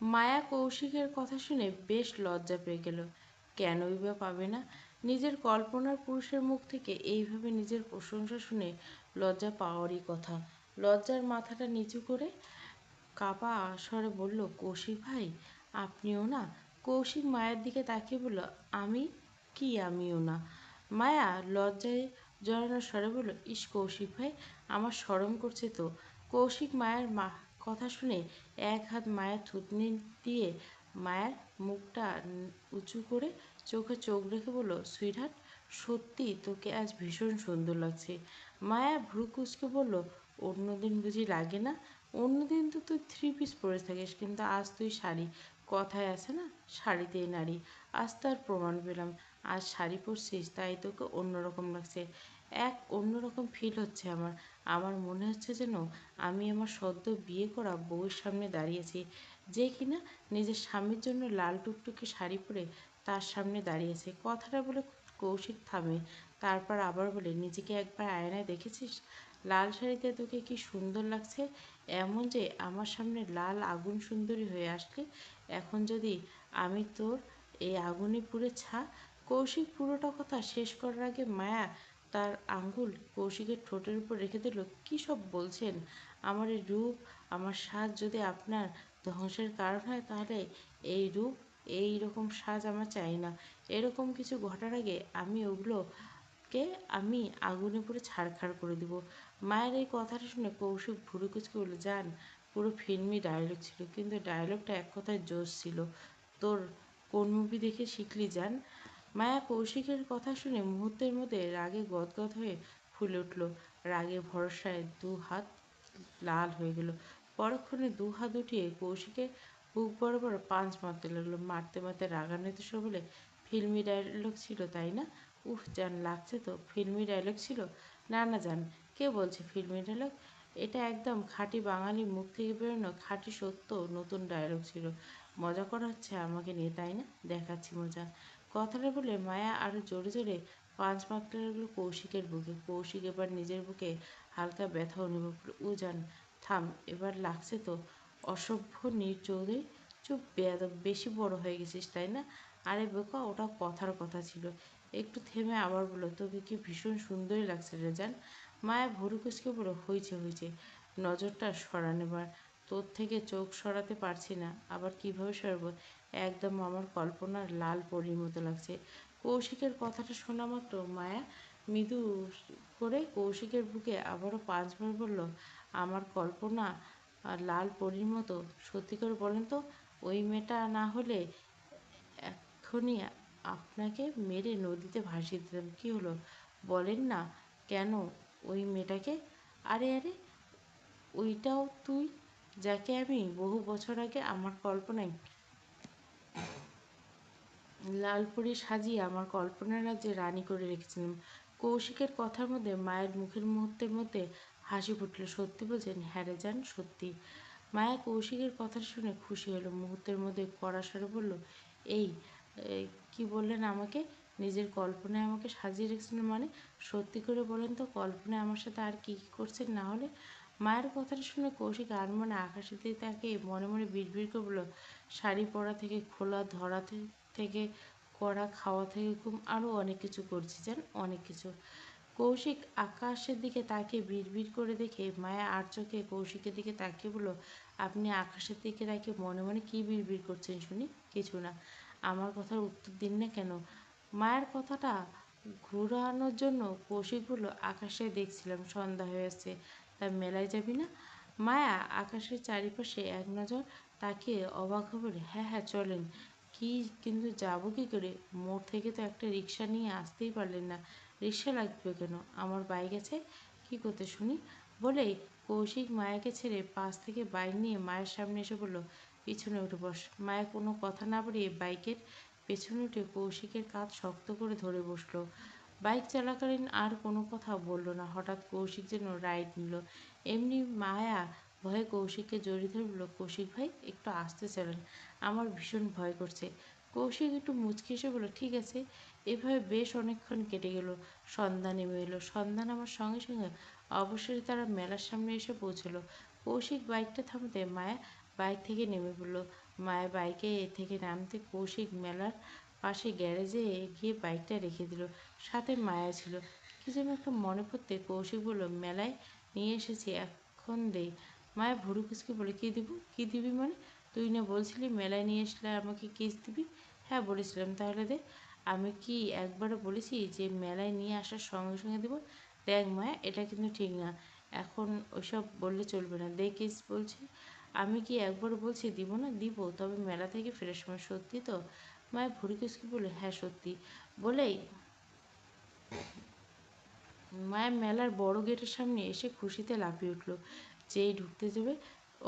মায়া কৌশিকের কথা শুনে বেশ লজ্জা পেয়ে গেল। কেনই বা পাবে না? নিজের কল্পনার পুরুষের মুখ থেকে এইভাবে নিজের প্রশংসা শুনে লজ্জা পাওয়ারই কথা। লজ্জার মাথাটা নিচু করে কাপা স্বরে বলল, কৌশিক ভাই, আপনিও না? কৌশিক মায়ের দিকে তাকিয়ে বলল, আমি কি? আমিও না। মায়া লজ্জায় জড়ানো স্বরে বলল, ইস কৌশিক ভাই, আমার শরম করছে তো। কৌশিক মায়ের কথা শুনে এক হাত মায়ের থুতনি দিয়ে মায়ের মুখটা উঁচু করে চোখে চোখ রেখে বলল, সুইটহার্ট, সত্যি তোকে আজ ভীষণ সুন্দর লাগছে। মায়া ভ্রু কুঁচকে বলল, অন্যদিন বুঝি লাগে না? অন্যদিন তো তুই থ্রি পিস পরে থাকিস, কিন্তু আজ তুই শাড়ি। কথায় আছে না, শাড়িতেই নারী। আজ তার প্রমাণ পেলাম। আজ শাড়ি পরছিস, তাই তোকে অন্যরকম লাগছে। এক অন্যরকম ফিল হচ্ছে আমার। আমার মনে হচ্ছে যেন আমি আমার সদ্য বিয়ে করা বউয়ের সামনে দাঁড়িয়েছি, যে কিনা নিজের স্বামীর জন্য লাল টুকটুকে শাড়ি পরে তার সামনে দাঁড়িয়েছে। কথাটা বলে কৌশিক থামে, তারপর আবার বলে, নিজেকে একবার আয়নায় দেখেছিস? লাল শাড়িতে তোকে কি সুন্দর লাগছে, এমন যে আমার সামনে লাল আগুন সুন্দরী হয়ে আসলে এখন যদি আমি তোর এই আগুনে পুড়ে ছা। কৌশিক পুরোটা কথা শেষ করার আগে মায়া তার আঙ্গুল কৌশিকের ঠোঁটের উপর রেখে দিল। কী সব বলছেন? আমার এই রূপ, আমার সাজ যদি আপনার ধ্বংসের কারণ হয়, তাহলে এই রূপ, এই রকম সাজ আমার চাই না। এরকম কিছু ঘটার আগে আমি আগুনে পুড়ে ছারখার করে দিব। মায়ের এই কথাটা শুনে কৌশিক ভুরু কুচকে বলল, জান, পুরো ফিল্মি ডায়লগ ছিল, কিন্তু ডায়লগটা এক কথায় জোশ ছিল। তোর কোন মুভি দেখে শিখলি জান? মায়া কৌশিকের কথা শুনে মুহূর্তের মধ্যে রাগে গদগদ হয়ে ফুলে উঠল। রাগে ভরসায় দু হাত লাল হয়ে গেল। পরক্ষণে দু হাত উঠিয়ে কৌশিকের বুক বরাবর পাঞ্চ মারতে লাগলো। মারতে মারতে রাগান্বিত স্বরে বলে, ফিল্মি ডায়লগ ছিল তাই না? উফ জান, লাগছে তো। ফিল্মি ডায়লগ ছিল? না না জান, কে বলছে ফিল্মি ডায়লগ? এটা একদম খাঁটি বাঙালি মুখ থেকে বেরোনো খাঁটি সত্য নতুন ডায়লগ ছিল। মজা করা হচ্ছে আমাকে নিয়ে তাই না? দেখাচ্ছি মজা। কথাটা বলে মায়া আরও জোরে জোরে পাঁচ মারতে লাগলো কৌশিকের বুকে। কৌশিক এবার নিজের বুকে হালকা ব্যথা অনুভব করল। জান, থাম, এবার লাগছে তো। অসভ্য নীর চৌধুরী, চুপ বেয়াদব, বেশি বড় হয়ে গেছিস তাই না? আরে বোকা, ওটা কথার কথা ছিল। একটু থেমে আবার বলল, তোকে কি ভীষণ সুন্দরই লাগছে রে জান। মায়া ভুরু কুচকে বলল, হয়েছে হয়েছে, নজরটা সরান এবার। তোর থেকে চোখ সরাতে পারছি না, আবার কিভাবে সরাবো? একদম আমার কল্পনার লাল পরীর মতো লাগছে। কৌশিকের কথাটা শোনা মাত্র মায়া মৃদু করে কৌশিকের বুকে আবারও পাঁচবার বলল, আমার কল্পনা লাল পরীর মতো? সত্যি করে বলেন তো, ওই মেয়েটা না হলে এক্ষুনি আপনাকে মেরে নদীতে ভাসিয়ে দিতাম। কী হলো বলেন না? কেন ওই মেয়েটাকে? আরে আরে, ওইটাও তুই, যাকে আমি বহু বছর আগে আমার কল্পনায় লালপুরি সাজিয়ে আমার কল্পনার রাজ্যে রানী করে রেখেছিলাম। কৌশিকের কথার মধ্যে মায়ের মুখের মুহূর্তের মধ্যে হাসি ফুটল। সত্যি বলছেন? হ্যাঁ রে জান, সত্যি। মায়া কৌশিকের কথা শুনে খুশি হলো। মুহূর্তের মধ্যে কড়া স্বরে বলল, এই কি বললেন আমাকে? নিজের কল্পনায় আমাকে সাজিয়ে রেখেছিলেন মানে? সত্যি করে বলেন তো, কল্পনায় আমার সাথে আর কি কী করছেন না হলে? মায়ের কথাটা শুনে কৌশিক আর মনে আকাশের দিকে তাকে মনে মনে বিড়বিড় করে বলল, শাড়ি পরা থেকে খোলা ধরা থেকে করা খাওয়া থেকে ঘুম, আরও অনেক কিছু করছি জান, অনেক কিছু। কৌশিক আকাশের দিকে তাকিয়ে বিড়বিড় করে দেখে মায়া আর চোখে কৌশিকের দিকে তাকিয়ে বলল, আপনি আকাশের দিকে তাকিয়ে মনে মনে কী বিড়বিড় করছেন শুনি? কিছু না। আমার কথার উত্তর দিন না কেন? মায়ের কথাটা ঘুরানোর জন্য কৌশিক বলল, আকাশে দেখছিলাম, সন্ধ্যা হয়ে আসছে, তা মেলায় যাবি না? মায়া আকাশের চারিপাশে এক নজর তাকিয়ে অবাক হয়ে বলে, হ্যাঁ হ্যাঁ চলেন। কি, কিন্তু যাবো কী করে? মোড় থেকে তো একটা রিক্সা নিয়ে আসতেই পারলেন না। রিক্সা লাগবে কেন? আমার বাইক আছে। কী করতে শুনি? বলেই কৌশিক মায়াকে ছেড়ে পাশ থেকে বাইক নিয়ে মায়ের সামনে এসে বলল, পিছনে উঠে বস। মায়া কোনো কথা না বাড়িয়ে বাইকের পেছনে উঠে কৌশিকের কাঁধ শক্ত করে ধরে বসলো। বাইক চলাকালীন আর কোনো কথা বলল না। হঠাৎ কৌশিক যেন রাইড নিল। এমনি মায়া ভয়ে কৌশিককে জড়িয়ে ধরে বলল, কৌশিক ভাই, একটু আসতে চলেন, আমার ভীষণ ভয় করছে। কৌশিক একটু মুচকি এসে বলল, ঠিক আছে। এভাবে বেশ অনেকক্ষণ কেটে গেল। সন্ধ্যা নেমে এলো। সন্ধ্যা নামার সঙ্গে সঙ্গে অবশেষে তারা মেলার সামনে এসে পৌঁছলো। কৌশিক বাইকটা থামাতে মায়া বাইক থেকে নেমে পড়ল। মায়ের বাইকে থেকে নামতে কৌশিক মেলার পাশে গ্যারেজে গিয়ে বাইকটা রেখে দিল। সাথে মায়া ছিল। কি যেন একটা মনে পড়তে কৌশিক বলল, মেলায় নিয়ে এসেছি, এখন দে। মায়া ভুরু কুচকে বলে, কী দিব? কী দিবি মানে? তুই না বলছিলি মেলায় নিয়ে আসলে আমাকে কেস দিবি? হ্যাঁ বলেছিলাম, তাহলে দে। আমি কি একবারও বলেছি যে মেলায় নিয়ে আসার সঙ্গে সঙ্গে দেবো? দেখ মায়া, এটা কিন্তু ঠিক না। এখন ওইসব বললে চলবে না। দে কেস বলছি। আমি কি একবারও বলছি দিব না? দিব, তবে মেলা থেকে ফেরার সময়। সত্যি তো? মায়া ভুরু কুচকে বলে, হ্যাঁ সত্যি। বলেই মায়া মেলার বড় গেটের সামনে এসে খুশিতে লাফিয়ে উঠল। যেই ঢুকতে যাবে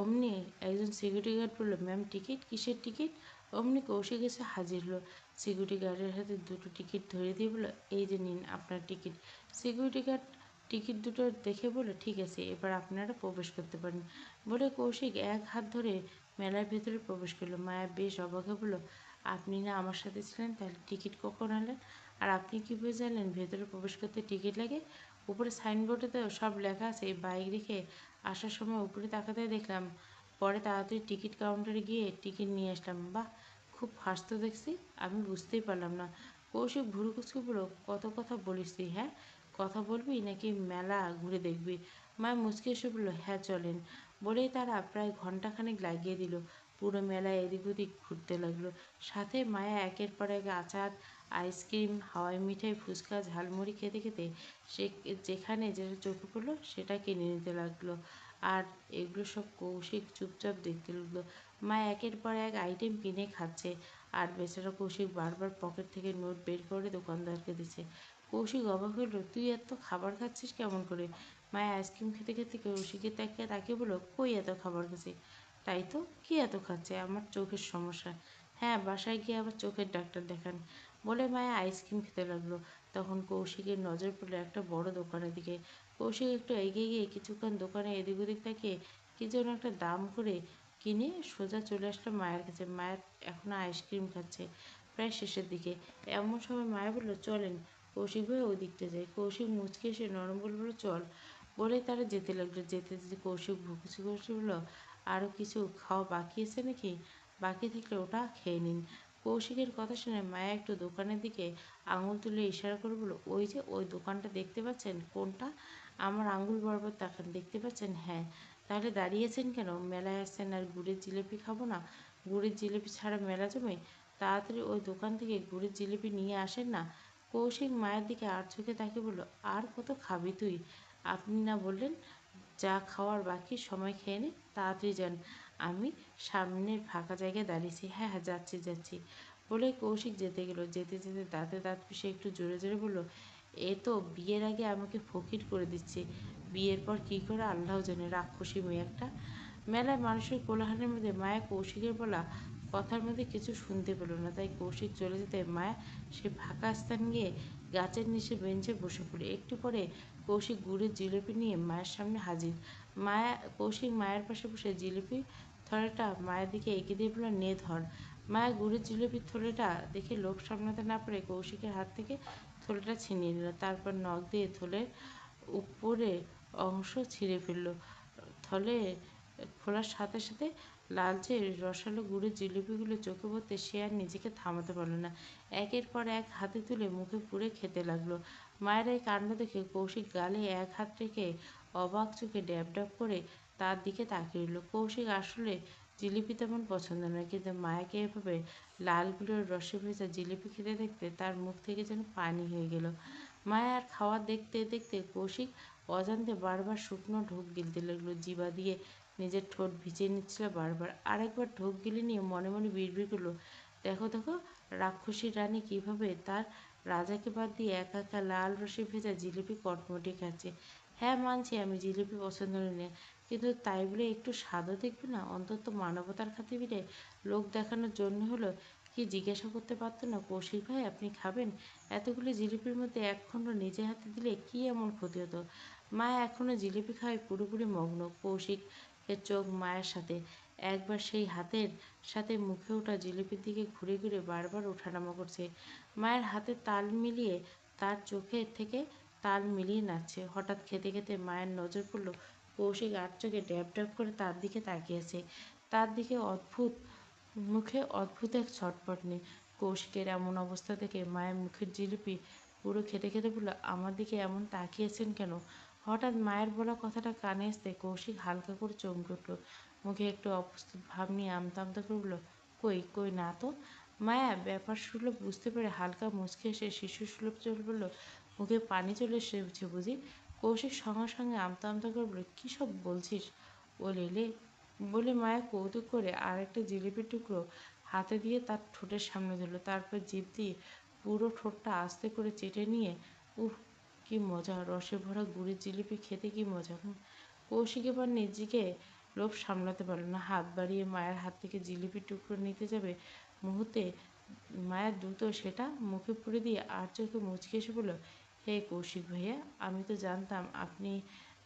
অমনি একজন সিকিউরিটি গার্ড বলল, ম্যাম টিকিট? কিসের টিকিট? অমনি কৌশিক এসে হাজির হলো। সিকিউরিটি গার্ডের হাতে দুটো টিকিট ধরিয়ে দিয়ে বলল, এই যে নিন আপনার টিকিট। সিকিউরিটি গার্ড টিকিট দুটো দেখে বলল, ঠিক আছে, এবার আপনারা প্রবেশ করতে পারেন। বলে কৌশিক এক হাত ধরে মেলার ভেতরে প্রবেশ করলো। মায়া বেশ অবাক হয়ে বলল, আপনি না আমার সাথে ছিলেন, তাহলে টিকিট কখন আনলেন? আর আপনি কীভাবে জানলেন ভেতরে প্রবেশ করতে টিকিট লাগে? উপরে সাইনবোর্ডে তো সব লেখা আছে। বাইক রেখে আসার সময় উপরে তাকাতে দেখলাম, পরে তাড়াতাড়ি টিকিট কাউন্টারে গিয়ে টিকিট নিয়ে আসলাম। বাহ, খুব ফাস্ট তো দেখছি। আমি বুঝতেই পারলাম না। কৌশিক ভুরু কুচকে বলল, কত কথা বলিস তুই? হ্যাঁ, কথা বলবি নাকি মেলা ঘুরে দেখবি? মায়া মুচকে এসে বলল, হ্যাঁ চলেন। বলেই তারা প্রায় ঘন্টাখানেক লাগিয়ে দিল। পুরো মেলায় এদিক ওদিক ঘুরতে লাগলো। সাথে মায়া একের পর এক আচার, আইসক্রিম, হাওয়াই মিঠাই, ফুচকা, ঝালমুড়ি খেতে খেতে সে যেখানে যেটা চোখে পড়লো সেটা কিনে নিতে লাগলো। আর এগুলো সব কৌশিক চুপচাপ দেখতে লাগলো। মা একের পর এক আইটেম কিনে খাচ্ছে, আর বেচারা কৌশিক বারবার পকেট থেকে নোট বের করে দোকানদারকে দিচ্ছে। কৌশিক অবাক হলো, তুই এত খাবার খাচ্ছিস কেমন করে? মায়া আইসক্রিম খেতে খেতে কৌশিকের তাকে বললো, কই এত খাবার খাচ্ছি? তাই তো, কি এত খাচ্ছে? আমার চোখের সমস্যা। হ্যাঁ, বাসায় গিয়ে আবার চোখের ডাক্তার দেখান। বলে মায়া আইসক্রিম খেতে লাগলো। তখন কৌশিকের নজর পড়লো একটা বড় দোকানের দিকে। কৌশিক একটু এগিয়ে গিয়ে কিছুক্ষণ দোকানে এদিক ওদিক তাকিয়ে কি যেন একটা দাম করে কিনে সোজা চলে আসলো মায়ের কাছে। মায়ের এখনো আইসক্রিম খাচ্ছে, প্রায় শেষের দিকে। এমন সময় মায়া বললো, চলেন কৌশিক ভাই, ওই দিকটা যাই। কৌশিক মুচকে এসে নরম বলল, চল। বলে তারা যেতে লাগলো। যেতে যেতে কৌশিক ভুকুচি কৌশিক বললো, আরও কিছু খাওয়া বাকি আছে নাকি? বাকি থাকলে ওটা খেয়ে নিন। কৌশিকের কথা শুনে মায়া একটু দোকানের দিকে আঙুল তুলে ইশারা করে বলল, ওই যে ওই দোকানটা দেখতে পাচ্ছেন? কোনটা? আমার আঙুল বরাবর তাকান। দেখতে পাচ্ছেন? হ্যাঁ। তাহলে দাঁড়িয়েছেন কেন? মেলায় আসছেন আর গুড়ের জিলিপি খাবো না? গুড়ের জিলিপি ছাড়া মেলা জমে? তাড়াতাড়ি ওই দোকান থেকে গুড়ের জিলিপি নিয়ে আসেন না। কৌশিক মায়ের দিকে আর চোখে তাকিয়ে বলল, আর কত খাবি তুই? আপনি না বললেন যা খাওয়ার বাকি সময় খেয়ে নে? তাড়াতাড়ি যান, আমি সামনের ফাঁকা জায়গায় দাঁড়িয়েছি। হ্যাঁ হ্যাঁ, যাচ্ছি যাচ্ছি। বলে কৌশিক যেতে গেল। যেতে যেতে দাঁতে দাঁত পিষে একটু জোরে জোরে বলল, এ তো বিয়ের আগে আমাকে ফকির করে দিচ্ছে, বিয়ের পর কী করে আল্লাহ জানে, রাক্ষসী মেয়ে একটা। মেলায় মানুষের কোলাহলের মধ্যে মায়া কৌশিকের বলা কথার মধ্যে কিছু শুনতে পেল না। তাই কৌশিক চলে যেতে মায়া সে ফাঁকা স্থান গিয়ে গাছের নিচে বেঞ্চে বসে পড়ে। একটু পরে কৌশিক গুড়ের জিলিপি নিয়ে মায়ের সামনে হাজির। কৌশিক মায়ের পাশে বসে জিলিপি থলেটা মায়ের দিকে এগিয়ে দিয়ে বলল, নে ধর। মায়া গুড়ের জিলিপির থলেটা দেখে লোভ সামলাতে না পারে কৌশিকের হাত থেকে থলেটা ছিনিয়ে নিল। তারপর নখ দিয়ে থলের উপরে অংশ ছিঁড়ে ফেলল। থলে খোলার সাথে সাথে লালচে রসালো গুড়ের জিলিপিগুলো চোখে পড়তে সে আর নিজেকে থামাতে পারল না। একের পর এক হাতে তুলে মুখে পুরে খেতে লাগলো। মায়ের এই কাণ্ড দেখে কৌশিক গালে এক হাত রেখে অবাক চোখে ড্যাব ড্যাব করে তার দিকে তাকিয়ে রইল। কৌশিক আসলে জিলিপি তেমন পছন্দ নয়, কিন্তু মায়াকে এভাবে লাল গুঁড়োর রসে ভেজা জিলিপি খেতে দেখতে তার মুখ থেকে যেন পানি হয়ে গেল। মায়া আর খাওয়া দেখতে দেখতে কৌশিক অজান্তে বারবার শুকনো ঢোক গিলতে লাগলো। জিভা দিয়ে নিজের ঠোঁট ভিজিয়ে নিচ্ছিল বারবার। আরেকবার ঢোক গিলে নিয়ে মনে মনে বিড়বিড় করলো, দেখো দেখো, রাক্ষসী রানী কীভাবে তার রাজাকে বাদ দিয়ে একা একা লাল রসে ভেজা জিলিপি কটমটি খাচ্ছে। হ্যাঁ মানছি আমি জিলিপি পছন্দ করি না, কিন্তু তাই বলে একটু স্বাদও দেখবে না? অন্তত মানবতার খাতিরে লোক দেখানোর জন্য হলো কি জিজ্ঞাসা করতে পারতো না, কৌশিক ভাই আপনি খাবেন? এতগুলো জিলিপির মধ্যে এক খণ্ড নিজে হাতে দিলে কি এমন ক্ষতি হতো? মায়া এখনও জিলিপি খাওয়ায় পুরোপুরি মগ্ন। কৌশিকের চোখ মায়ের সাথে। একবার সেই হাতের সাথে মুখে ওঠা জিলিপির দিকে ঘুরে ঘুরে বারবার ওঠানামা করছে। মায়ের হাতে তাল মিলিয়ে তার চোখের থেকে তাল মিলিয়ে নাচছে। হঠাৎ খেতে খেতে মায়ের নজর পড়ল কৌশিক আর চোখে ড্যাব ড্যাব করে তার দিকে তাকিয়েছে। তার দিকে অদ্ভুত মুখে অদ্ভুত এক ছটফট নেই। কৌশিকের এমন অবস্থা দেখে মায়ের মুখের জিলিপি পুরো খেতে খেতে বলল, আমার দিকে এমন তাকিয়েছেন কেন? হঠাৎ মায়ের বলা কথাটা কানে আসতে কৌশিক হালকা করে চমকে উঠল। মুখে একটু অপ্রস্তুত ভাব নিয়ে আমতা আমতা করে বলল, কই কই না তো। মায়া ব্যাপার সুলভ বুঝতে পেরে হালকা মুচকে এসে শিশু সুলভ চলে বলল, মুখে পানি চলে এসেছে বুঝি? কৌশিক সঙ্গে সঙ্গে আমতা আমতা করে বলল, কী সব বলছিস ও লেলে? বলে মায়া কৌতুক করে আর একটা জিলিপির টুকরো হাতে দিয়ে তার ঠোঁটের সামনে ধরল। তারপর জিভ দিয়ে পুরো ঠোঁটটা আস্তে করে চেটে নিয়ে, উহ কি মজা! রসে ভরা গুড়ের জিলিপি খেতে কি মজা! কৌশিক এবার নিজেকে লোভ সামলাতে পারল না। হাত বাড়িয়ে মায়ের হাত থেকে জিলিপির টুকরো নিতে যাবে মুহূর্তে মায়া দ্রুত সেটা মুখে পুরে দিয়ে আর চোখে মুচকে এসে বলল, হে কৌশিক ভাইয়া, আমি তো জানতাম আপনি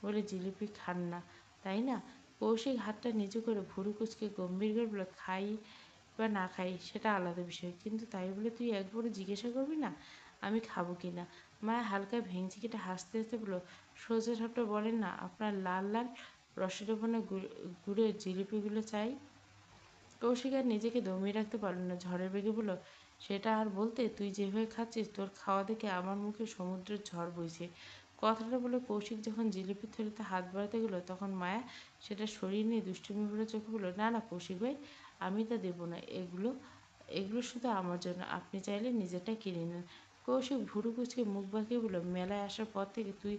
বলে জিলিপি খান না, তাই না? কৌশিক হাতটা নিচু করে ভুরু কুচকে গম্ভীর করে বলল, খাই বা না খাই সেটা আলাদা বিষয়, কিন্তু তাই বলে তুই একবারও জিজ্ঞাসা করবি না আমি খাবো কি না? মায়া হালকা ভেঙচি কেটে হাসতে হাসতে বলল, সোজা সাপটা বলেন না আপনার লাল লাল রসের ওপরে গুড়ের জিলিপিগুলো চাই। কৌশিক আর নিজেকে দমিয়ে রাখতে পারল না, ঝড়ের বেগে বলল, সেটা আর বলতে, তুই যেভাবে খাচ্ছিস তোর খাওয়া দেখে আমার মুখে সমুদ্রের ঝড় বইছে। কথাটা বলে কৌশিক যখন জিলিপির থলিতে হাত বাড়াতে গেল তখন মায়া সেটা সরিয়ে নিয়ে দুষ্টুমি ভরে চোখে বলল, না না কৌশিক ভাই, আমি তা দেবো না, এগুলো এগুলো শুধু আমার জন্য, আপনি চাইলে নিজেরটা কিনে নিন। কৌশিক ভুরু কুচকে মুখ বাঁকিয়ে বলল, মেলায় আসার পর থেকে তুই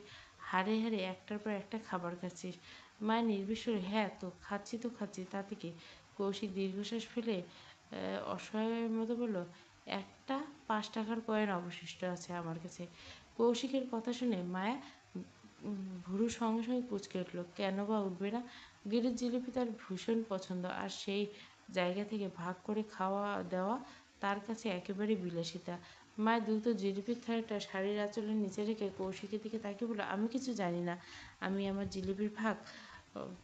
হাড়ে হাড়ে একটার পর একটা খাবার খাচ্ছিস। মায়ের নির্বিষরে, হ্যাঁ তো খাচ্ছি তাতে কি? কৌশিক দীর্ঘশ্বাস ফেলে অসহায়ের মতো বলল, একটা 5 টাকার কয়েন অবশিষ্ট আছে আমার কাছে। কৌশিকের কথা শুনে মায়া ভুরু সঙ্গে সঙ্গে কুঁচকে উঠল। কেন বা উঠবে না? গিরির জিলিপি তার ভীষণ পছন্দ, আর সেই জায়গা থেকে ভাগ করে খাওয়া দেওয়া তার কাছে একেবারে বিলাসিতা। মায়ের দ্রুত জিলিপির থালাটা শাড়ির আঁচলের নিচে রেখে কৌশিকের দিকে তাকিয়ে বলল, আমি কিছু জানি না, আমি আমার জিলিপির ভাগ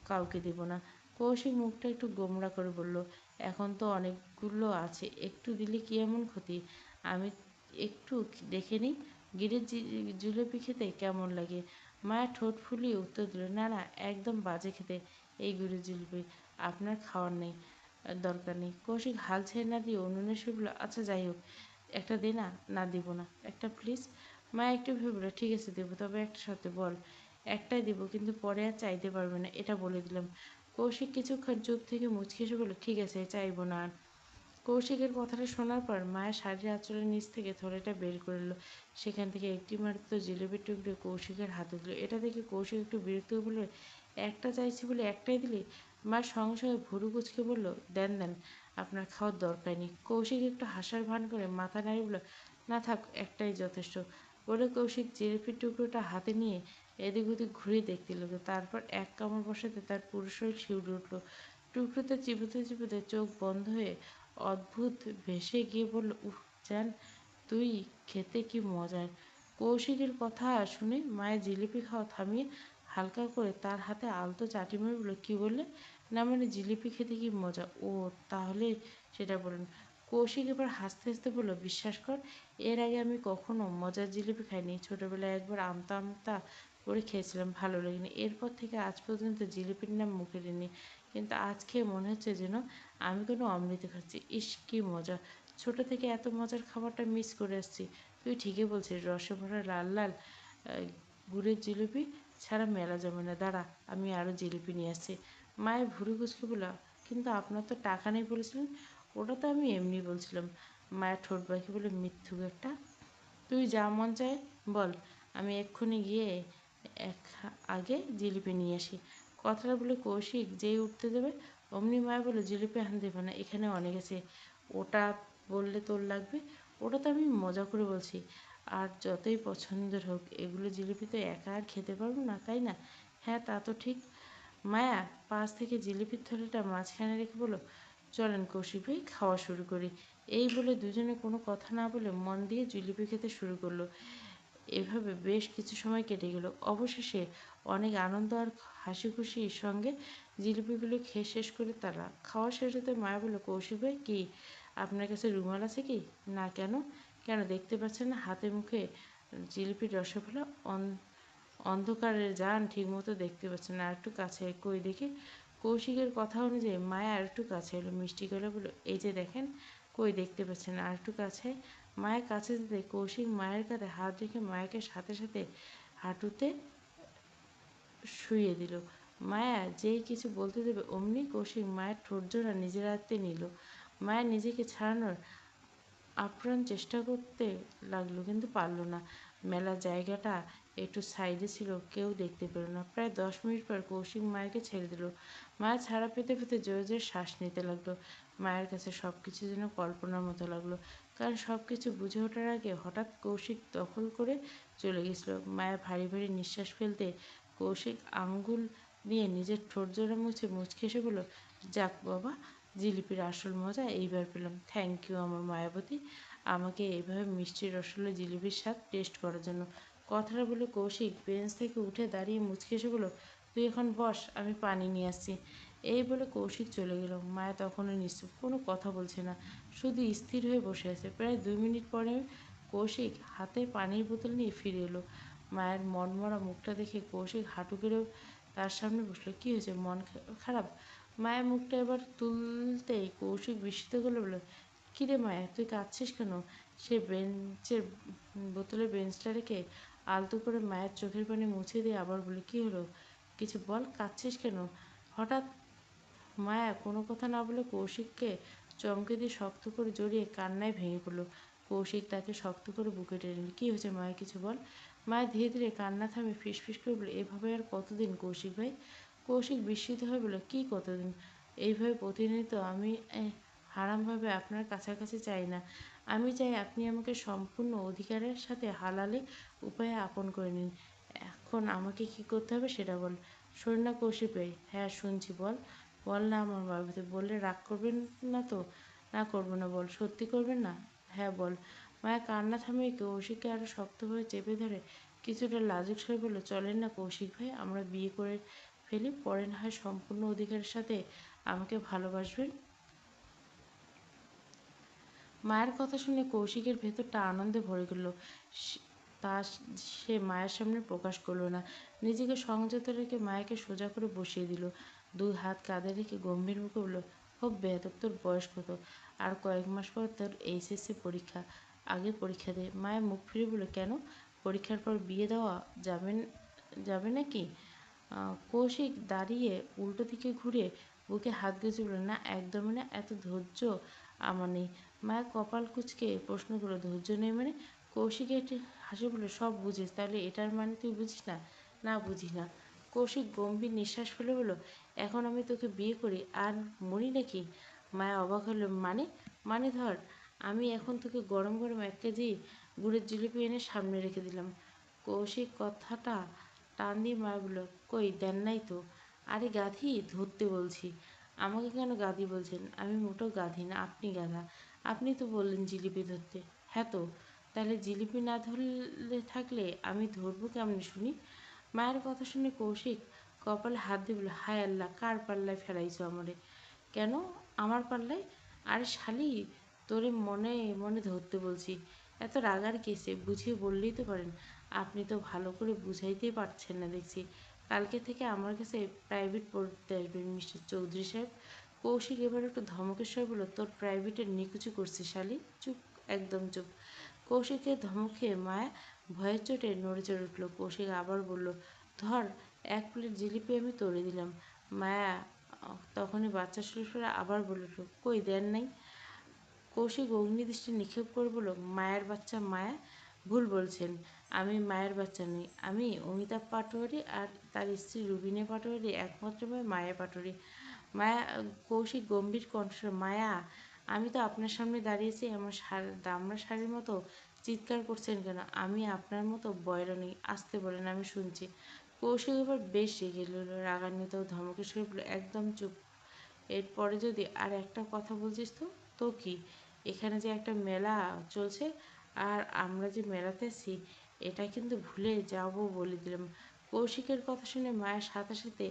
কাউকে দেব না। কৌশিক মুখটা একটু গোমড়া করে বলল, এখন তো অনেকগুলো আছে, একটু দিলে কি এমন ক্ষতি? আমি একটু দেখে নিই গিরির জিলিপি খেতে কেমন লাগে। মায়ের ঠোঁট ফুলিয়ে উত্তর দিল, না না, একদম বাজে খেতে এই গুড়ের জিলিপি, আপনার খাওয়ার নেই, দরকার নেই। কৌশিক হাল ছেড়ে না দিয়ে উনুনে শুয়ে বলল, আচ্ছা যাই হোক, একটা দে না। না দিব না, একটা প্লিজ। মা একটু ভেবে বলল, ঠিক আছে দেবো, তবে একটা সাথে বল। একটাই দিব, কিন্তু পরে আর চাইতে পারবে না, এটা বলে দিলাম। কৌশিক কিছুক্ষণ চুপ থেকে মুচকি এসে বলল, ঠিক আছে, চাইবো না আর। কৌশিকের কথাটা শোনার পর মায়ের শাড়ির আঁচলের নিচ থেকে থলেটা বের করে এলো। সেখান থেকে একটি মাত্র জিলেপির টুকরো কৌশিকের হাতে দিল। এটা দেখে কৌশিক একটু বিরক্ত হয়ে বলল, একটা চাইছি বলে একটাই দিলি? মা সঙ্গে সঙ্গে ভুরু কুচকে বলল, দেন দেন, আপনার খাওয়ার দরকার নেই। কৌশিক একটু হাসার ভান করে মাথা নাড়িয়ে বলল, না থাক, একটাই যথেষ্ট। বলে কৌশিক জিলিপির টুকরোটা হাতে নিয়ে এদিক ওদিক ঘুরে দেখতে লাগলো। তারপর এক কামড় বসাতে তার পুরো শরীর শিউরে উঠল। টুকরোতে চিবোতে চিবোতে চোখ বন্ধ হয়ে অদ্ভুত ভেসে গিয়ে বলল, উফ জান, তুই খেতে কি মজার! কৌশিকের কথা শুনে মায়ের জিলিপি খাওয়া থামিয়ে হালকা করে তার হাতে আলতো চাটি মেরে বলল, কী বললে? না মানে জিলিপি খেতে কি মজা? ও তাহলে সেটা বলুন। কৌশিক এবার হাসতে হাসতে বলল, বিশ্বাস কর, এর আগে আমি কখনো মজার জিলিপি খাইনি। ছোটবেলায় একবার আমতা আমতা করে খেয়েছিলাম, ভালো লাগেনি। এরপর থেকে আজ পর্যন্ত জিলিপির নাম মুখে নিইনি, কিন্তু আজ খেয়ে মনে হচ্ছে যেন আমি কোনো অমৃত খাচ্ছি। ইস কী মজা! ছোট থেকে এত মজার খাবারটা মিস করে আসছি। তুই ঠিকই বলছিস, রসে ভরা লাল লাল গুড়ের জিলিপি ছাড়া মেলা জমে না। দাঁড়া, আমি আরও জিলিপি নিয়ে আসছি। মায়ের ভুরু কুচকে বলল, কিন্তু আপনার তো টাকা নেই বলেছিলেন। ওটা তো আমি এমনি বলছিলাম। মায়ের ঠোঁট বাঁকিয়ে বলে, মিথ্যুক একটা। তুই যা মন চায় বল, আমি এক্ষুনি গিয়ে এক আগে জিলিপি নিয়ে আসি। কথাটা বলে কৌশিক যেই উঠতে দেবে অমনি মায়া বলল, জিলিপি আনতে দেবে না, এখানে অনেক আছে। ওটা বললে তোর লাগবে? ওটা তো আমি মজা করে বলছি। আর যতই পছন্দের হোক, এগুলো জিলিপি তো একা আর খেতে পারবো না, তাই না? হ্যাঁ তা তো ঠিক। মায়া পাশ থেকে জিলিপির থলিটা মাঝখানে রেখে বলল, চলেন কৌশিক ভাই, খাওয়া শুরু করি। এই বলে দুজনে কোনো কথা না বলে মন দিয়ে জিলিপি খেতে শুরু করলো। এভাবে বেশ কিছু সময় কেটে গেল। অবশেষে অনেক আনন্দ আর হাসি খুশির সঙ্গে জিলিপিগুলো খেয়ে শেষ করে তারা। খাওয়া শেষ হতে মায়া বলল, কৌশিক ভাই কি আপনার কাছে রুমাল আছে কি? না কেন? কেন দেখতে পাচ্ছেন না হাতে মুখে জিলিপির রসগোল্লা? অন্ধকারে যান, ঠিক মতো দেখতে পাচ্ছেন না, আর একটু কাছে কই দেখি। কৌশিকের কথা অনুযায়ী মায়া আর একটু কাছে এলো, মিষ্টি গলা বলল, এই যে দেখেন। কই দেখতে পাচ্ছেন, আর একটু কাছে। মায়ের কাছে যেতে কৌশিক মায়ের কাঁধে হাত রেখে মায়াকে সাথে সাথে হাঁটুতে শুইয়ে দিল। মায়া যেই কিছু বলতে দেবে অমনি কৌশিক মায়ের ঠোঁটজোড়া নিজের হাতে নিল। মায়া নিজেকে ছাড়ানোর আপ্রাণ চেষ্টা করতে লাগলো, কিন্তু পারল না। মেলার জায়গাটা একটু সাইডে ছিল, কেউ দেখতে পেল না। প্রায় 10 মিনিট পর কৌশিক মায়াকে ছেড়ে দিল। মায়া ছাড়া পেতে পেতে জোরে জোরে শ্বাস নিতে লাগলো। মায়ের কাছে সব কিছু যেন কল্পনার মতো লাগলো, কারণ সব কিছু বুঝে ওঠার আগে হঠাৎ কৌশিক দখল করে চলে গেছিল। মায়া ভারী ভারী নিঃশ্বাস ফেলতে কৌশিক আঙ্গুল দিয়ে নিজের ঠোঁট জোড়া মুছে মুচকে এসে বলল, যাক বাবা, জিলিপির আসল মজা এইবার পেলাম। থ্যাংক ইউ আমার মায়াবতী, আমাকে এইভাবে মিষ্টি রসগোল্লা জিলিপির স্বাদ টেস্ট করার জন্য। কথাটা বলে কৌশিক বেঞ্চ থেকে উঠে দাঁড়িয়ে মুচকে এসে বলল, তুই এখন বস, আমি পানি নিয়ে আসছি। এই বলে কৌশিক চলে গেল। মায়া তখনও নিশ্চুপ, কোনো কথা বলছে না, শুধু স্থির হয়ে বসে আছে। প্রায় 2 মিনিট পরে কৌশিক হাতে পানির বোতল নিয়ে ফিরে এলো। মায়ের মনমরা মুখটা দেখে কৌশিক হাঁটু গেড়ে তার সামনে বসলো। কি হয়েছে, মন খারাপ? মায়ের মুখটা এবার তুলতেই কৌশিক বিস্মিত করে বলল, কিরে মায়া, তুই কাঁদছিস কেন? সে বেঞ্চের বোতলের বেঞ্চটা রেখে আলতো করে মায়ের চোখের পানি মুছে দিয়ে আবার বলে, কি হলো, কিছু বল, কাঁদছিস কেন? হঠাৎ মায়া কোনো কথা না বলে কৌশিককে চমকে দিয়ে শক্ত করে জড়িয়ে কান্নায় ভেঙে পড়ল। কৌশিক তাকে শক্ত করে বুকে টেনে নিল। কি হয়েছে মায়া, কিছু বল। মায়া ধীরে ধীরে কান্না থামে ফিসফিস করে বলে, এভাবে আর কতদিন কৌশিক ভাই? কৌশিক বিস্মিত হয়ে বলে, কি কতদিন? এইভাবে প্রতিনিয়ত আমি হারামভাবে আপনার কাছাকাছি চাই না। আমি চাই আপনি আমাকে সম্পূর্ণ অধিকারের সাথে হালালে উপায়ে আপন করে নিন। এখন আমাকে কি করতে হবে সেটা বল। শোন না কৌশিক ভাই। হ্যাঁ শুনছি, বল। বল না আমার বাবাতে, বললে রাগ করবেন না তো? না করবো না, বল। সত্যি করবেন না? হ্যাঁ বল। মায়া কান্না থামিয়ে কৌশিককে আরো শক্তভাবে চেপে ধরে কিছুটা লাজুক স্বরে বলল, চলেন না কৌশিক ভাই, আমরা বিয়ে করে ফেলি, পরে না হয় সম্পূর্ণ অধিকারের সাথে আমাকে ভালোবাসবেন। মায়ের কথা শুনে কৌশিকের ভেতরটা আনন্দে ভরে গেল। তা সে মায়ের সামনে প্রকাশ করলো না। নিজেকে সংযত রেখে মায়াকে সোজা করে বসিয়ে দিল। 2 হাত কাঁধে রেখে গম্ভীর মুখে বলল, হোক বেয়াদব, তোর বয়স কত? আর কয়েক মাস পর তোর এইচএসসি পরীক্ষা, আগে পরীক্ষা দে। মায়া মুখ ফিরে বলল, কেন, পরীক্ষার পর বিয়ে দেওয়া যাবে নাকি? কৌশিক দাঁড়িয়ে উল্টো দিকে ঘুরে বুকে হাত গুজে বলল, না একদমই না, এত ধৈর্য আমার নেই। মায়া কপাল কুঁচকে প্রশ্ন করলো, ধৈর্য নেই মানে? কৌশিক একটি হাসি বলল, সব বুঝিস, তাহলে এটার মানে তুই বুঝিস না? না বুঝি না। কৌশিক গম্ভীর নিঃশ্বাস ফেলে বলল, এখন আমি তোকে বিয়ে করি আর মরি নাকি? মায়া অবাক হলো, মানে? মানে ধর, আমি এখন তোকে গরম গরম 1 কেজি গুড়ের জিলিপি এনে সামনে রেখে দিলাম। কৌশিক কথাটা টান দিয়ে মায়া বলল, কই দেন নাই তো? আরে গাধি, ধরতে বলছি। আমাকে কেন গাধি বলছেন? আমি মোটেও গাধি না, আপনি গাধা। আপনি তো বললেন জিলিপি ধরতে। হ্যাঁ তো, তাহলে জিলিপি না ধরলে থাকলে আমি ধরবো কেমনে শুনি? মায়ের কথা শুনে কৌশিক কপালে হাত দিয়ে বলে, হায় আল্লাহ, কার পাল্লায় ফেলাইছো আমারে? কেন আমার পাল্লায়? আরে শালি, তোরে মনে মনে ধরতে বলছি। এত রাগার কেসে বুঝিয়ে বললেই তো পারেন। আপনি তো ভালো করে বুঝাইতেই পারছেন না দেখছি। কালকে থেকে আমার কাছে প্রাইভেট পড়তে আসবেন মিস্টার চৌধুরী সাহেব। কৌশিক এবার একটু ধমকের স্বরে বলল, তোর প্রাইভেটের নিকুচি করছি শালি, চুপ, একদম চুপ। কৌশিকের ধমক খেয়ে মায়া ভয়ের চোটে নড়ে চড়ে উঠল। কৌশিক আবার বলল, ধর, 1 প্লেট জিলিপি আমি তোরে দিলাম। মায়া তখনই বাচ্চা সুরে আবার বলে উঠল, কই দেন নাই? কৌশিক অগ্নিদৃষ্টি নিক্ষেপ করে বলল, মায়ের বাচ্চা মায়া, ভুল বলছেন। আমি মায়ের বাচ্চা নই, আমি অমিতাভ পাটোয়ারি আর তার স্ত্রী রুবিনা পাটোয়ারি একমাত্র মেয়ে মায়া পাটোয়ারি। মায়া কৌশিক গম্ভীর কণ্ঠস্বর, মায়া, আমি তো আপনার সামনে দাঁড়িয়েছি, আমার দামড়া শাড়ির মতো চিৎকার করছেন কেন? আমি আপনার মতো বয়রা নই, আসতে বলেন, আমি শুনছি। কৌশিক এবার বেশ রেগে গেল, রাগান্বিত ধমকের সঙ্গে বলল, একদম চুপ। এরপরে যদি আর একটা কথা বলছিস তো, তো কি? এখানে যে একটা মেলা চলছে আর আমরা যে মেলাতে আছি, এটা কিন্তু ভুলে যাবো বলে দিলাম। কৌশিকের কথা শুনে মায়ের সাথে সাথে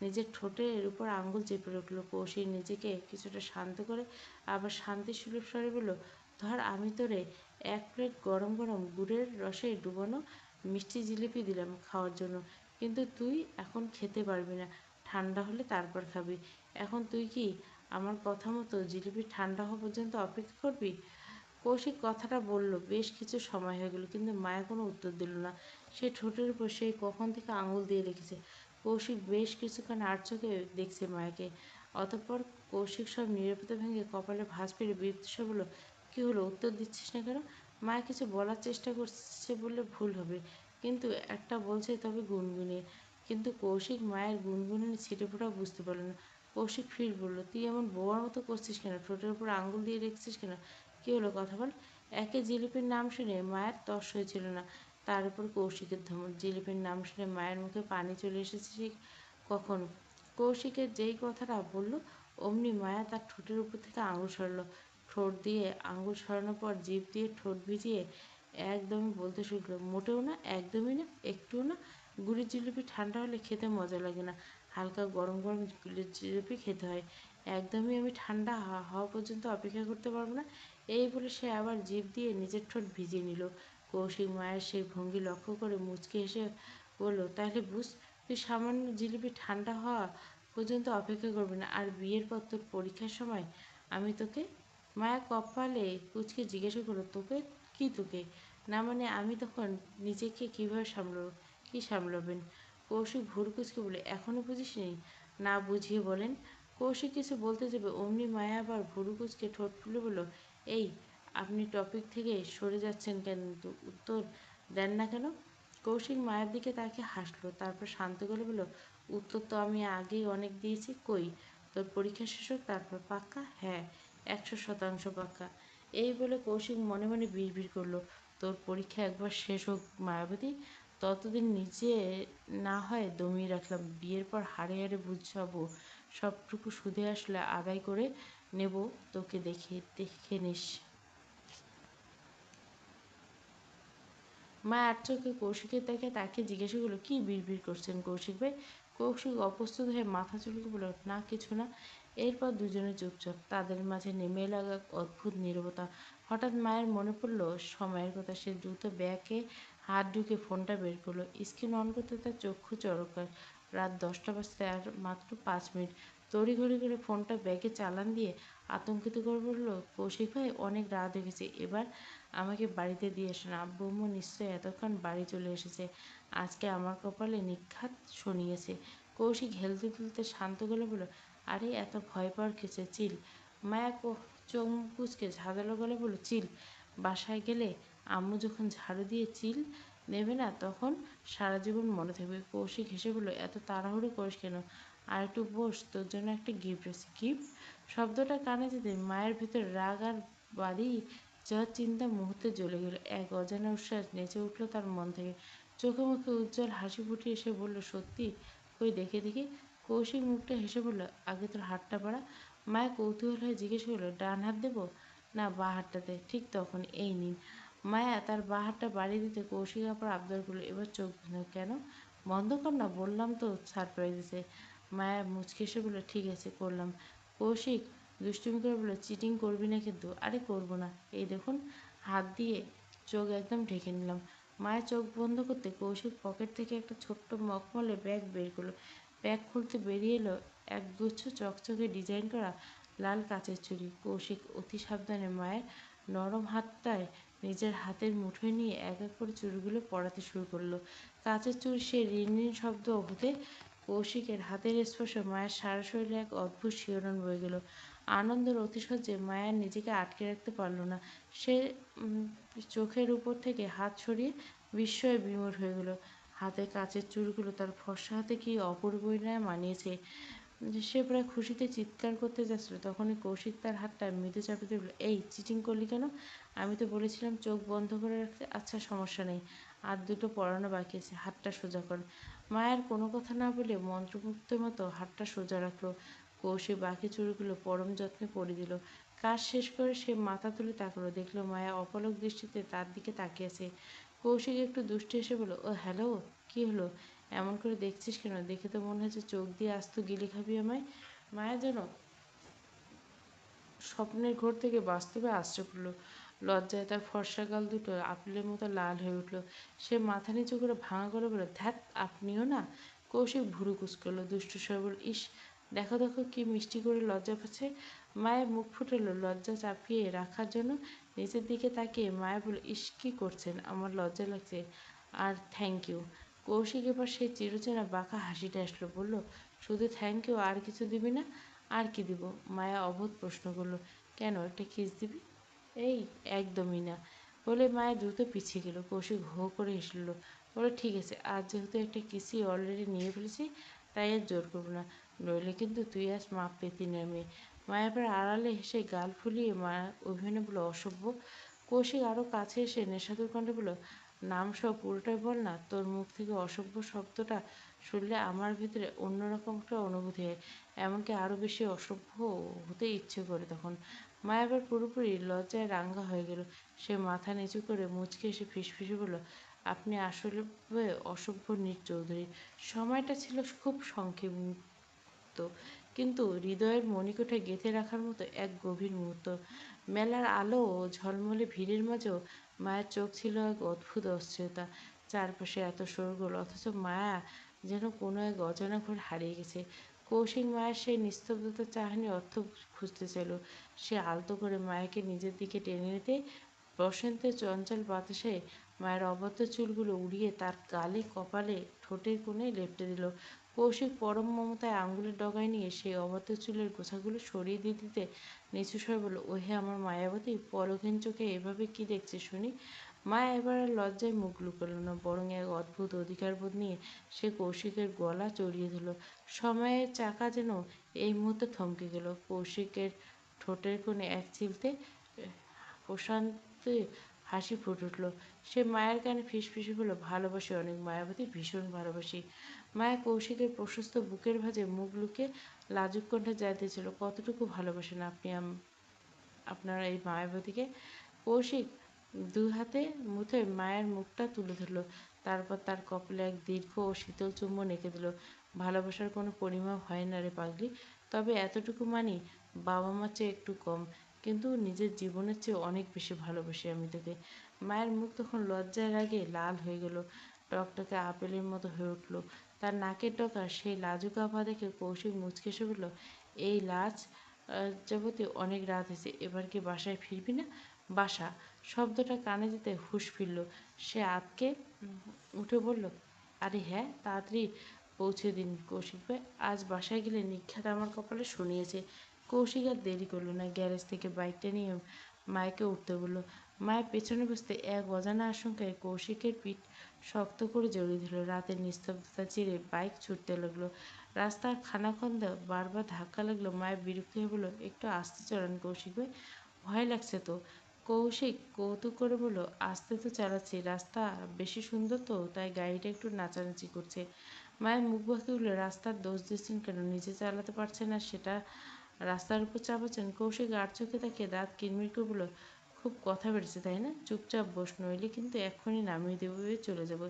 নিজের ঠোঁটের উপর আঙুল চেপে রাখল। কৌশিক নিজেকে কিছুটা শান্ত করে আবার শান্তি সুলভ স্বরে বলল, ধর, আমি তোরে 1 প্লেট গরম গরম গুড়ের রসে ডুবানো মিষ্টি জিলিপি দিলাম খাওয়ার জন্য, কিন্তু তুই এখন খেতে পারবি না। ঠান্ডা হলে তারপর খাবি। এখন তুই কি আমার কথা মতো জিলিপি ঠান্ডা হওয়া পর্যন্ত অপেক্ষা করবি? কৌশিক কথাটা বলল বেশ কিছু সময় হয়ে গেল, কিন্তু মায়া কোনো উত্তর দিল না। সে ঠোঁটের উপর সেই কখন থেকে আঙুল দিয়ে রেখেছে। কৌশিক বেশ কিছুক্ষণ আর চোখে দেখছে মায়াকে। অতঃপর কৌশিক সব নীরবতা ভেঙে কপালে ভাঁজ ফিরে বিরক্ত বলল, কী হলো, উত্তর দিচ্ছিস না কেন? মায়া কিছু বলার চেষ্টা করছে বললে ভুল হবে, কিন্তু একটা বলছে তবে গুনগুনিয়ে। কিন্তু কৌশিক মায়ের গুনগুনিয়ে ছিটেফোঁটা বুঝতে পারল না। কৌশিক ফির বলল, তুই এমন বোয়ার মতো করছিস কেন? ঠোঁটের উপর আঙুল দিয়ে রেখেছিস কেন? কী হলো, কথা বল। একে জিলিপির নাম শুনে মায়ের তর্স হয়েছিল না, তার উপর কৌশিকের ধমক। জিলিপির নাম শুনে মায়ের মুখে পানি চলে এসেছে সে কখন। কৌশিকের যেই কথাটা বলল অমনি মায়া তার ঠোঁটের উপর থেকে আঙুল সরালো। ঠোঁট দিয়ে আঙুল সরানোর পর জিভ দিয়ে ঠোঁট ভিজিয়ে একদমই বলতে শুরু করলো, মোটেও না, একদমই না, একটুও না। গুড়ের জিলিপি ঠান্ডা হলে খেতে মজা লাগে না, হালকা গরম গরম গুড়ের জিলিপি খেতে হয়। একদমই আমি ঠান্ডা হওয়া পর্যন্ত অপেক্ষা করতে পারবো না। এই বলে সে আবার জিভ দিয়ে নিজের ঠোঁট ভিজিয়ে নিল। কৌশিক মায়ের সেই ভঙ্গি লক্ষ্য করে মুচকি হেসে বলল, তাহলে বুঝ, তুই সামান্য জিলিপি ঠান্ডা হওয়া পর্যন্ত অপেক্ষা করবি না, আর বিয়ের পর তোর পরীক্ষার সময় আমি তোকে। মায়া কপালে কুচকে জিজ্ঞাসা করলো, তোকে? কি তোকে? না মানে আমি তখন নিজেকে কীভাবে সামলাবো? কী সামলাবেন? কৌশিক ভুরু কুচকে বলে, এখনও বুঝিসনি? না বুঝিয়ে বলেন। কৌশিক কিছু বলতে যাবে অমনি মায়া আবার ভুরু কুচকে ঠোঁট ফুলে বলল, এই, আপনি টপিক থেকে সরে যাচ্ছেন কেন? উত্তর দেন না কেন? কৌশিক মায়ের দিকে তাকিয়ে হাসলো, তারপর শান্ত গলে বলল, উত্তর তো আমি আগেই অনেক দিয়েছি। কই, তোর পরীক্ষা শেষ হোক তারপর। পাক্কা? হ্যাঁ, 100% পাক্কা। এই বলে কৌশিক মনে মনে বিড়বিড় করলো, তোর পরীক্ষা একবার শেষ হোক মায়াবতী, ততদিন নিজে না হয় দমিয়ে রাখলাম, বিয়ের পর হাড়ে হাড়ে বুঝাবো, সবটুকু সুদে আসলে আদায় করে নেব। তোকে দেখে দেখে নিস। মা আর চোখে কৌশিকের দিকে তাকিয়ে জিজ্ঞাসা করলো, কী বিড়বিড় করছেন কৌশিক ভাই? কৌশিক অপ্রস্তুত হয়ে মাথা চুলকে বলল, না কিছু না। এরপর দুজনে চুপচাপ, তাদের মাঝে নেমে এলো এক অদ্ভুত নীরবতা। হঠাৎ মায়ের মনে পড়ল সময়ের কথা। সে দ্রুত ব্যাগে হাত ঢুকে ফোনটা বের করলো। স্ক্রিন অন করতে তার চক্ষু চরকার। রাত 10টা বাজতে আর মাত্র 5 মিনিট। তড়িঘড়ি করে ফোনটা ব্যাগে চালান দিয়ে আতঙ্কিত করে বলল, কৌশিক ভাই, অনেক রাত হয়ে গেছে, এবার আমাকে বাড়িতে দিয়ে আসেন। আব্বু আম্মু নিশ্চয়ই এতক্ষণ বাড়ি চলে এসেছে। আজকে আমার কপালে নিঘাত শনিয়েছে। কৌশিক হেলতে তুলতে শান্ত গলে বলল, আরে এত ভয় পাওয়ার কিছু, চিল। মায়া চোখ কুচকে ঝাঁঝালো গলে বলল, চিল? বাসায় গেলে আম্মু যখন ঝাড়ু দিয়ে চিল নেবে না, তখন সারা জীবন মনে থাকবে। কৌশিক হেসে বলল, এত তাড়াহুড়ো করিস কেন? আর একটু বস, তোর জন্য একটা গিফট আছে। গিফট? শব্দটা কানে যেতে মায়ের ভেতর রাগ আর বাড়ি যাওয়ার চিন্তা মুহূর্তে জ্বলে গেল। এক অজানা উচ্ছ্বাস নেচে উঠল তার মন থেকে। চোখে মুখে উজ্জ্বল হাসি ফুটিয়ে এসে বলল, সত্যি? কই দেখি দেখি। কৌশিক মুখটা হেসে বলল, আগে তোর হাতটা বাড়া। মায়া কৌতূহল হয়ে জিজ্ঞেস করলো, ডান হাত দেবো না বাঁ হাতটা দে? ঠিক তখন এই নিন। মায়া তার বাঁ হাতটা বাড়িয়ে দিতে কৌশিক আবার আবদার করলো, এবার চোখ বন্ধ। কেন বন্ধ কর না, বললাম তো সারপ্রাইজ দিতে। মায়া মুচকে এসে বলল, ঠিক আছে, করলাম। কৌশিক দুষ্টুমি করে বলল, চিটিং করবি না কিন্তু? আরে করবো না, এই দেখুন। হাত দিয়ে চোখ একদম ঢেকে নিলাম। মায়ের চোখ বন্ধ করতে কৌশিক পকেট থেকে একটা ছোট্ট মখমলে ব্যাগ বের করলো। ব্যাগ খুলতে বেরিয়ে এলো একগুচ্ছ চকচকে ডিজাইন করা লাল কাচের চুড়ি। কৌশিক অতি সাবধানে মায়ের নরম হাতটায় নিজের হাতের মুঠোয় নিয়ে এক এক করে চুড়িগুলো পরাতে শুরু করলো। কাচের চুড়ি সে রিনরিন শব্দ হতে কৌশিকের হাতের স্পর্শ মায়ের সারা শরীরে এক অদ্ভুত শিহরণ বয়ে গেল। আনন্দের অতিশয্যে মায়া নিজেকে আটকে রাখতে পারল না। সে চোখের উপর থেকে হাত সরিয়ে বিস্ময়ে বিমূঢ় হয়ে গেল। হাতে কাচের চুড়িগুলো তার ফর্সা হাতে কি অপরিণয় মানিয়েছে। সে প্রায় খুশিতে চিৎকার করতে যাচ্ছিল, তখনই কৌশিক তার হাতটা মৃদু চাপে দিয়ে বলল, এই, চিটিং করলি কেন? আমি তো বলেছিলাম চোখ বন্ধ করে রাখতে। আচ্ছা, সমস্যা নেই, আর দুটো পড়ানো বাকি আছে, হাতটা সোজা কর। মায়ের কোনো কথা না বলে মন্ত্রমুগ্ধের মতো হাতটা সোজা রাখলো। কৌশিক বাকি চুড়িগুলো পরম যত্নে পরিয়ে দিল। কাজ শেষ করে সে মাথা তুলে তাকালো, দেখলো মায়া অপলক দৃষ্টিতে তার দিকে তাকিয়ে আছে। কৌশিক একটু দুষ্টু এসে বলল, ও হ্যালো, কী হলো? এমন করে দেখছিস কেন? দেখে তো মনে হচ্ছে চোখ দিয়ে আস্ত গিলে খাবি আমায়। মায়া যেন স্বপ্নের ঘোর থেকে বাস্তবে আশ্রয় পড়ল। লজ্জায় তার ফর্সা গাল দুটো আপেলের মতো লাল হয়ে উঠল। সে মাথা নিচু করে ভাঙা গলে বলল, ধ্যাৎ, আপনিও না? কৌশিক ভুরু কুচকালো, দুষ্টু স্বরে বলল, ইস, দেখো দেখো কি মিষ্টি করে লজ্জা পাচ্ছে। মায়ের মুখ ফুটালো লজ্জা চাপিয়ে রাখার জন্য। নিচের দিকে তাকিয়ে মায়া বলল, ইস, কি করছেন, আমার লজ্জা লাগছে। আর থ্যাংক ইউ। কৌশিক এবার সেই চিরচেনা বাঁকা হাসিটা আসলো, বলল, শুধু থ্যাংক ইউ, আর কিছু দিবি না? আর কি দিব? মায়া অবোধ প্রশ্ন করলো, কেন, একটা কিস দিবি? এই, একদমই না, বলে মায়া দ্রুত পিছিয়ে গেল। কৌশিক হো করে হেসল, বলে, ঠিক আছে, আজ যেহেতু একটা কিসি অলরেডি নিয়ে ফেলেছি, তাই আর জোর করবো না, নইলে কিন্তু তুই আজ মাপ পেতি না মেয়ে। মায়া এবার আড়ালে হেসে গাল ফুলিয়ে মায়া অভিমানে বলল, অসভ্য। কৌশিক আরও কাছে এসে নেশাতুর কণ্ঠে বলল, নাম সহ পুরোটাই বল না, তোর মুখ থেকে অসভ্য শব্দটা শুনলে আমার ভিতরে অন্যরকম একটা অনুভূতি হয়, এমনকি আরও বেশি অসভ্য হতে ইচ্ছে করে তখন। মায়া এবার পুরোপুরি লজ্জায় রাঙা হয়ে গেল। সে মাথা নিচু করে মুচকে এসে ফিসফিসে বলল, আপনি আসলে অসভ্য নীর চৌধুরী। সময়টা ছিল খুব সংক্ষিপ্ত, কিন্তু হৃদয়ের মণিকোঠায় গেঁথে রাখার মতো এক গভীর মুহূর্ত। মেলার আলো ও ঝলমলে ভিড়ের মাঝেও মায়ের চোখ ছিল এক অদ্ভুত অস্থিরতা। চারপাশে এত শোরগোল, অথচ মায়া যেন কোনো এক অজানা ঘরে হারিয়ে গেছে। কৌশিক মায়ের সেই নিস্তব্ধতার চাহনি অর্থ খুঁজতে চাইল। সে আলতো করে মায়াকে নিজের দিকে টেনে নিতে বসন্তের চঞ্চল বাতাসে মায়ের অবদ্ধ চুলগুলো উড়িয়ে তার গালে, কপালে, ঠোঁটের কোণে লেপ্টে দিল। কৌশিক পরম মমতায় আঙুলের ডগায় নিয়ে সেই অবদ্ধ চুলের গোছাগুলো সরিয়ে দিতে দিতে নিচু স্বরে বলল, ওহে আমার মায়াবতী, পলকহীন চোখে এভাবে কি দেখছিস শুনি? মায়া এবার আর লজ্জায় মুখ লুকাল না, বরং এক অদ্ভুত অধিকারবোধ নিয়ে সে কৌশিকের গলা জড়িয়ে ধরল। সময়ের চাকা যেন এই মুহূর্তে থমকে গেল। কৌশিকের ঠোঁটের কোণে এক চিলতে প্রশান্ত হাসি ফুটে উঠল। সে মায়ের কানে ফিসফিসে বলল, ভালোবাসি অনেক মায়াবতী, ভীষণ ভালোবাসি। মায়া কৌশিকের প্রশস্ত বুকের ভাঁজে মুখ লুকিয়ে লাজুক কণ্ঠে চাইতেছিল, কতটুকু ভালোবাসেন আপনি আপনার এই মায়াবতীকে? কৌশিক দু হাতে মুঠোয় মায়ের মুখটা তুলে ধরল, তারপর তার কপালে এক দীর্ঘ ও শীতল চুম্বন এঁকে দিল। ভালোবাসার কোনো পরিমাপ হয় না রে পাগলি, তবে এতটুকু মানি, বাবা মার চেয়ে একটু কম, কিন্তু নিজের জীবনের চেয়ে অনেক বেশি ভালোবাসি আমি তোকে। মায়ের মুখ তখন লজ্জায় রাগে লাল হয়ে গেল, টকটকে আপেলের মতো হয়ে উঠল। তার নাকের ডগা সেই লাজুক আভা দেখে কৌশিক মুচকে এসে বলল, এই লাজ যাবতীয় অনেক রাত হয়েছে, এবার কি বাসায় ফিরবি না? বাসা শব্দটা কানে যেতে হুঁশ ফিরল। সে আঁতকে উঠে বলল, আরে হ্যাঁ, তাড়াতাড়ি পৌঁছে দিন কৌশিক ভাই, আজ বাসায় গেলে নিক্ষাত আমার কপালে শুনিয়েছে। কৌশিক আর দেরি করলো না, গ্যারেজ থেকে বাইকটা নিয়ে মায়কে উঠতে বলল। মায়ের পেছনে বসতে এক অজানা আশঙ্কায় কৌশিকের পিঠ শক্ত করে জড়িয়ে ধরল। রাতের নিস্তব্ধতা চিরে বাইক ছুটতে লাগলো। রাস্তার খানাখন্দা বারবার ধাক্কা লাগলো। মায়ের বিরক্ত হয়ে বলল, একটু আস্তে চালান কৌশিক ভাই, ভয় লাগছে তো। কৌশিক কৌতুক করে বলল, আস্তে তো চালাচ্ছি, রাস্তা বেশি সুন্দর তো, তাই গাড়িটা একটু নাচানাচি করছে। মায়ের মুখ বাঁকিয়ে উঠল, রাস্তার দোষ দিচ্ছেন কেন, নিজে চালাতে পারছে না সেটা রাস্তার উপর চাপাচ্ছেন? কৌশিক আর চোখে তাকিয়ে দাঁত কিরমির করে বলল, খুব কথা বেড়েছে তাই না, চুপচাপ বস, নইলে কিন্তু এক্ষুনি নামিয়ে দেবো, চলে যাব।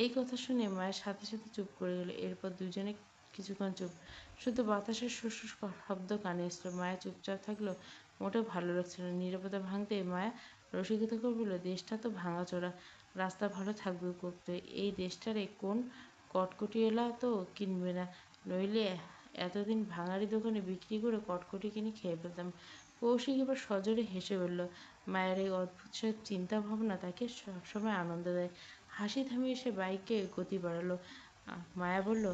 এই কথা শুনে মায়ের সাথে সাথে চুপ করে গেল। এরপর দুজনে কিছুক্ষণ চুপ, শুধু বাতাসের সুর শব্দ কানে আসলো। মায়া চুপচাপ থাকলো, মোটেও ভালো লাগছিল না। নীরবতা ভাঙতে মায়া রসিকতা করে বলল, দেশটা তো ভাঙাচোরা, রাস্তা ভালো থাকবে করতে, এই দেশটারে কোন কটকটিওয়ালা তো কিনবে না, নইলে এতদিন ভাঙারি দোকানে বিক্রি করে কটকটি কিনে খেয়ে ফেলতাম। কৌশিক এবার সজোরে হেসে বলল। মায়ের এই অদ্ভুত সব চিন্তা ভাবনা তাকে সবসময় আনন্দ দেয়। হাসি থামিয়ে সে বাইকে গতি বাড়ালো। মায়া বলল,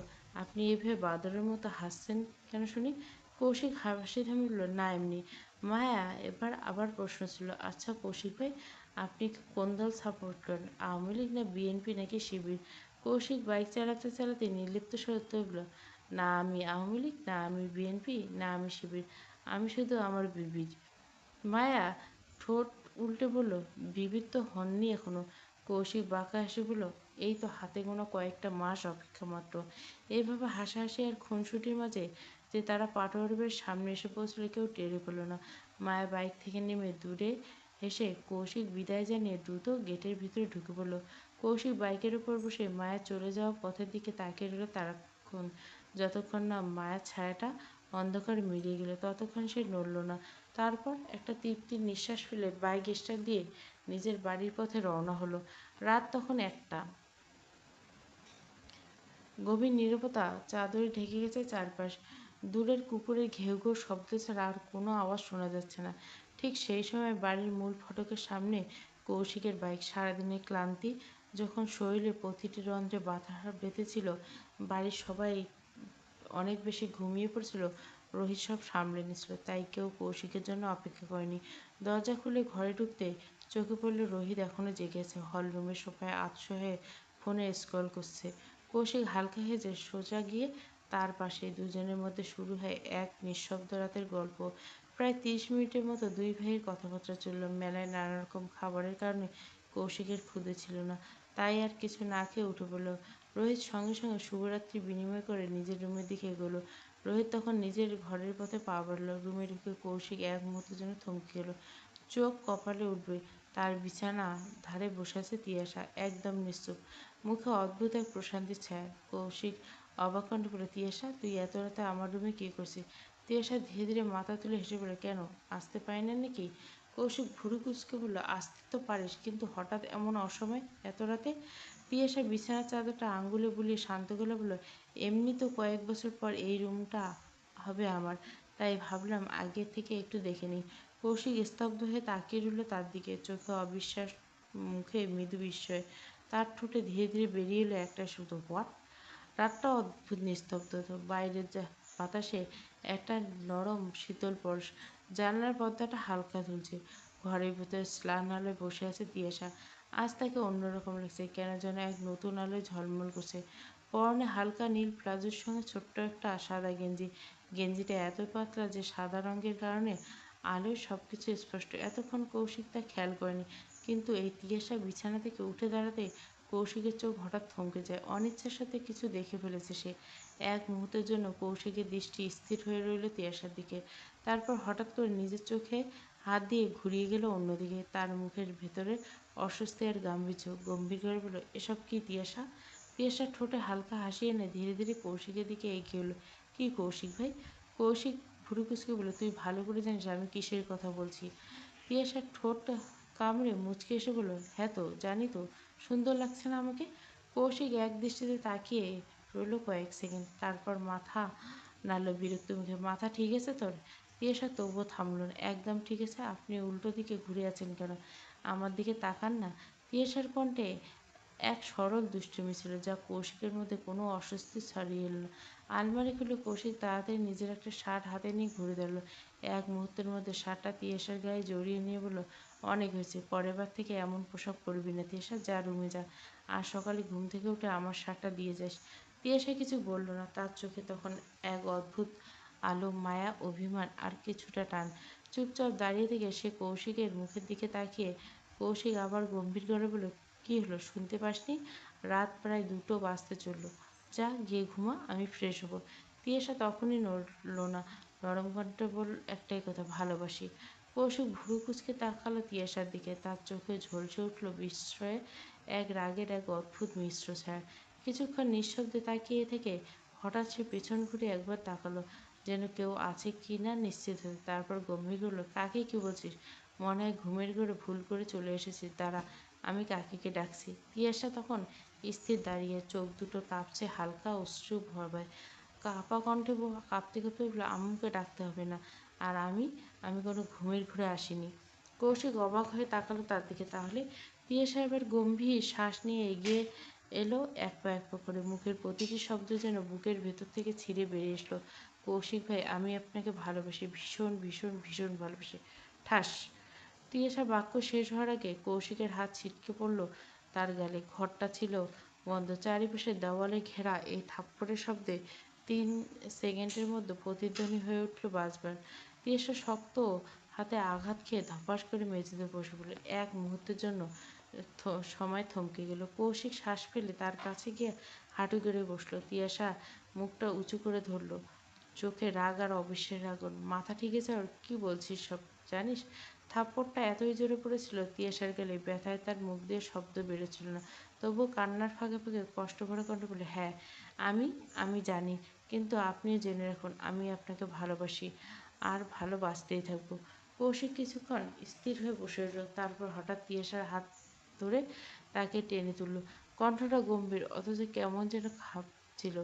আপনি এভাবে বাদরের মতো হাসছেন কেন শুনি? কৌশিক হাসি থামিয়ে বলল, না এমনি। মায়া এবার আবার প্রশ্ন ছিল, আচ্ছা কৌশিক ভাই, আপনি কোন দল সাপোর্ট করেন, আওয়ামী লীগ না বিএনপি নাকি শিবির? কৌশিক বাইক চালাতে চালাতে নির্লিপ্ত স্বরে বলল, না আমি আওয়ামী লীগ, না আমি বিএনপি, না আমি শিবির, আমি শুধু আমার বিবির। মায়া ঠোঁট উল্টে বলল, বিবির তো হননি এখনো। কৌশিক বাঁকা হেসে বলল, এই তো হাতে গোনা কয়েকটা মাস অপেক্ষা মাত্র। এইভাবে হাসাহাসি আর খুনসুটির মাঝে যে তারা পাটোয়ারির সামনে এসে পৌঁছলে কেউ টেরই পেল না। মায়া বাইক থেকে নেমে দূরে হেসে কৌশিক বিদায় জানিয়ে দ্রুত গেটের ভিতরে ঢুকে পড়ল। কৌশিক বাইকের উপর বসে মায়া চলে যাওয়া পথের দিকে তাকিয়ে রইল তারাক্ষণ, যতক্ষণ না মায়ার ছায়াটা অন্ধকারে মিলিয়ে গেল ততক্ষণ সে নড়ল না। তারপর একটা তৃপ্তির নিঃশ্বাস ফেলে বাইক স্টার্ট দিয়ে নিজের বাড়ির পথে রওনা হলো। রাত তখন 1টা। গভীর নীরবতা চাদরে ঢেকে গেছে চারপাশ। দূরের কুকুরের ঘেউ ঘেউ শব্দ ছাড়া আর কোনো আওয়াজ শোনা যাচ্ছে না। ঠিক সেই সময় বাড়ির মূল ফটকের সামনে কৌশিকের বাইক। সারাদিনের ক্লান্তি যখন শরীরের প্রতিটি রন্ধ্রে বাধা বেঁধেছিল, বাড়ির সবাই অনেক বেশি ঘুমিয়ে পড়েছিল, রোহিত সব সামলে নিছিল, তাই কেউ কৌশিকের জন্য অপেক্ষা করেনি। দরজা খুলে ঘরে ঢুকতে চোখে পড়ল রোহিত এখনও জেগে আছে, হল রুমের সোফায় আতশো হয়ে ফোনে স্ক্রল করছে। কৌশিক হালকা হেসে সোজা গিয়ে তার পাশে। দুজনের মধ্যে শুরু হয় এক নিঃশব্দ রাতের গল্প। প্রায় 30 মিনিটের মতো দুই ভাইয়ের কথাবার্তা চলল। মেলায় নানা রকম খাবারের কারণে কৌশিকের ক্ষুধে ছিল না, তাই আর কিছু না খেয়ে উঠে পড়ল। রোহিত সঙ্গে সঙ্গে শুভরাত্রি বিনিময় করে নিজের রুমের দিকে এগোলো। রোহিত তখন নিজের ঘরের পথে পা বাড়ল। রুমে ঢুকে কৌশিক এক মুহূর্তের জন্য থমকে গেল। চোখ কপালে উঠবে, তার বিছানা ধারে বসে আছে তিয়াশা, একদম নিশ্চুপ, মুখে অদ্ভুত এক প্রশান্তির ছায়া। কৌশিক অবাক কণ্ঠে বলল, তিয়াশা, তুই এত রাতে আমার রুমে কী করছিস? তিয়াশা ধীরে ধীরে মাথা তুলে হেসে বলল, কেন, আসতে পারি না নাকি? কৌশিক ভুরু কুঁচকে বলল, আসতে তো পারিস, কিন্তু হঠাৎ এমন অসময়ে এত রাতে? তিয়াশা বিছানার চাদরটা আঙুলে বুলিয়ে শান্ত গলায় বলল, এমনি তো কয়েক বছর পর এই রুমটা হবে আমার, তাই ভাবলাম আগে থেকে একটু দেখে নিই। কৌশিক স্তব্ধ হয়ে তাকিয়ে রইল তার দিকে, চোখে অবিশ্বাস, মুখে মৃদু বিস্ময়। তার ঠোঁটে ধীরে ধীরে বেরিয়ে এলো একটা শব্দ, হোয়াট? রাতটা অদ্ভুত নিস্তব্ধ। বাইরের বাতাসে একটা নরম শীতল পরশ। জানলার পর্দাটা হালকা দুলছে। ঘরের ভেতরে স্নান আলোয় বসে আছে তিয়াশা। আজ তাকে অন্যরকম লাগছে, কেন যেন এক নতুন আলোয় ঝলমল করছে। পরনে হালকা নীল প্লাজোর সঙ্গে ছোট্ট একটা সাদা গেঞ্জি। গেঞ্জিটা এত পাতলা যে সাদা রঙের কারণে আলোয় সব কিছু স্পষ্ট। এতক্ষণ কৌশিক তা খেয়াল করেনি, কিন্তু এই তিয়াশা বিছানা থেকে উঠে দাঁড়াতে কৌশিকের চোখ হঠাৎ থমকে যায়। অনিচ্ছার সাথে কিছু দেখে ফেলেছে সে। এক মুহূর্তের জন্য কৌশিকের দৃষ্টি স্থির হয়ে রইল তিয়াশার দিকে। তারপর হঠাৎ করে নিজের চোখে হাত দিয়ে ঘুরিয়ে গেল অন্যদিকে। তার মুখের ভেতরে অস্বস্তি আর গাম্ভীর্য। গম্ভীর করে বলল, এসব কি তিয়াশা? তিয়াশার ঠোঁটে হালকা হাসি এনে ধীরে ধীরে কৌশিকের দিকে এগিয়ে এলো। কি কৌশিক ভাই? কৌশিক ভুরু কুচকে বলল, তুই ভালো করে জানিস আমি কিসের কথা বলছি। তিয়াশার ঠোঁট কামড়ে মুচকে এসে বলল, হ্যাঁ তো জানি তো, সুন্দর লাগছে না আমাকে? কৌশিক এক দৃষ্টিতে তাকিয়ে রইল কয়েক সেকেন্ড, তারপর মাথা নাড়ল বিরক্ত মুখে। মাথা ঠিক আছে তোর? তিয়াশা তবুও থামল না। একদম ঠিক আছে। আপনি উল্টো দিকে ঘুরে আছেন কেন? আমার দিকে তাকান না। তিয়াশার কণ্ঠে এক সরল দুষ্টুমি ছিল, যা কৌশিকের মধ্যে কোনো অস্বস্তি ছাড়িয়ে এল না। আলমারি খুলে কৌশিক তাড়াতাড়ি নিজের একটা শার্ট হাতে নিয়ে ঘুরে দাঁড়ালো। এক মুহূর্তের মধ্যে শার্টটা তিয়াশার গায়ে জড়িয়ে নিয়ে বলল, অনেক হয়েছে, পরের বার থেকে এমন পোশাক পরবি না তিয়াশা, যা রুমে যা, আর সকালে ঘুম থেকে উঠে আমার শার্টটা দিয়ে যাস। তিয়াশা কিছু বলল না, তার চোখে তখন এক অদ্ভুত আলো, মায়া, অভিমান আর কিছুটা টান। চুপচাপ দাঁড়িয়ে থেকে সে কৌশিকের মুখের দিকে তাকিয়ে। কৌশিক আবার গম্ভীর করে বলল, কী হলো, শুনতে পাসনি? রাত প্রায় 2টো বাজতে চলল, যা গিয়ে ঘুমা, আমি ফ্রেশ হবো। তিয়াশা তখনই নড়ল না, নরম কণ্ঠে বলল, একটাই কথা, ভালোবাসি। কৌশিক ভ্রু কুঁচকে তাকালো তিয়াশার দিকে, তার চোখে ঝলসে উঠল বিস্ময়ে, এক রাগের এক অদ্ভুত মিশ্র ছায়া। কিছুক্ষণ নিঃশব্দে তাকিয়ে থেকে হঠাৎ সে পেছন ঘুরে একবার তাকালো, যেন কেউ আছে কি না নিশ্চিত হতে। তারপর গম্ভীর হল, কাকে কি বলছিস? মনে হয় ঘুমের ঘরে ভুল করে চলে এসেছিস, দাঁড়া, আমি কাকিকে ডাকছি। তিয়াশা তখন স্থির দাঁড়িয়ে, চোখ দুটো কাঁপছে, হালকা অশ্রু ভরায়। কাঁপা কণ্ঠে কাঁপতে কাঁপতে বলল, আম্মুকে ডাকতে হবে না, আর আমি কোনো ঘুমের ঘুরে আসিনি। কৌশিক অবাক হয়ে তাকালো তার দিকে। তাহলে? তিয়াশা এবার গম্ভীর শ্বাস নিয়ে এগিয়ে এলো এক পা এক পা করে, মুখের প্রতিটি শব্দ যেন বুকের ভেতর থেকে ছিঁড়ে বেরিয়ে এসলো। কৌশিক ভাই, আমি আপনাকে ভালোবাসি, ভীষণ ভীষণ ভীষণ ভালোবাসি। ঠাস। তিয়াশা বাক্য শেষ হওয়ার আগে কৌশিকের হাত ছিটকে পড়ল তার গালে। ঘরটা ছিল বন্ধ, চারিপাশে দেওয়ালে ঘেরা। এই থাপ্পড়ের শব্দে 3 সেকেন্ডের মধ্যে প্রতিধ্বনি হয়ে উঠল বাজবার। তিয়াশা শক্ত হাতে আঘাত খেয়ে ধপাস করে মেঝেতে বসে পড়ল। এক মুহূর্তের জন্য সময় থমকে গেল। কৌশিক শ্বাস ফেলে তার কাছে গিয়ে হাঁটু গেড়ে বসলো। তিয়াশা মুখটা উঁচু করে ধরল, চোখে রাগ আর অবিশ্বাসের আগুন। মাথা ঠিক আছে ওর? কী বলছিস সব, জানিস? থাপ্পড়টা এতই জোরে পড়েছিল তিয়াশার গালে, ব্যথায় তার মুখ দিয়ে শব্দ বেরোচ্ছিল না। তবুও কান্নার ফাঁকে ফাঁকে কষ্ট ভরা কণ্ঠে বলে, হ্যাঁ আমি আমি জানি, কিন্তু আপনিও জেনে রাখুন, আমি আপনাকে ভালোবাসি, আর ভালোবাসতেই থাকবো। কৌশিক কিছুক্ষণ স্থির হয়ে বসে রইল, তারপর হঠাৎ তিয়াশার হাত ধরে তাকে টেনে তুলল। কণ্ঠটা গম্ভীর, অথচ কেমন যেন ছিল।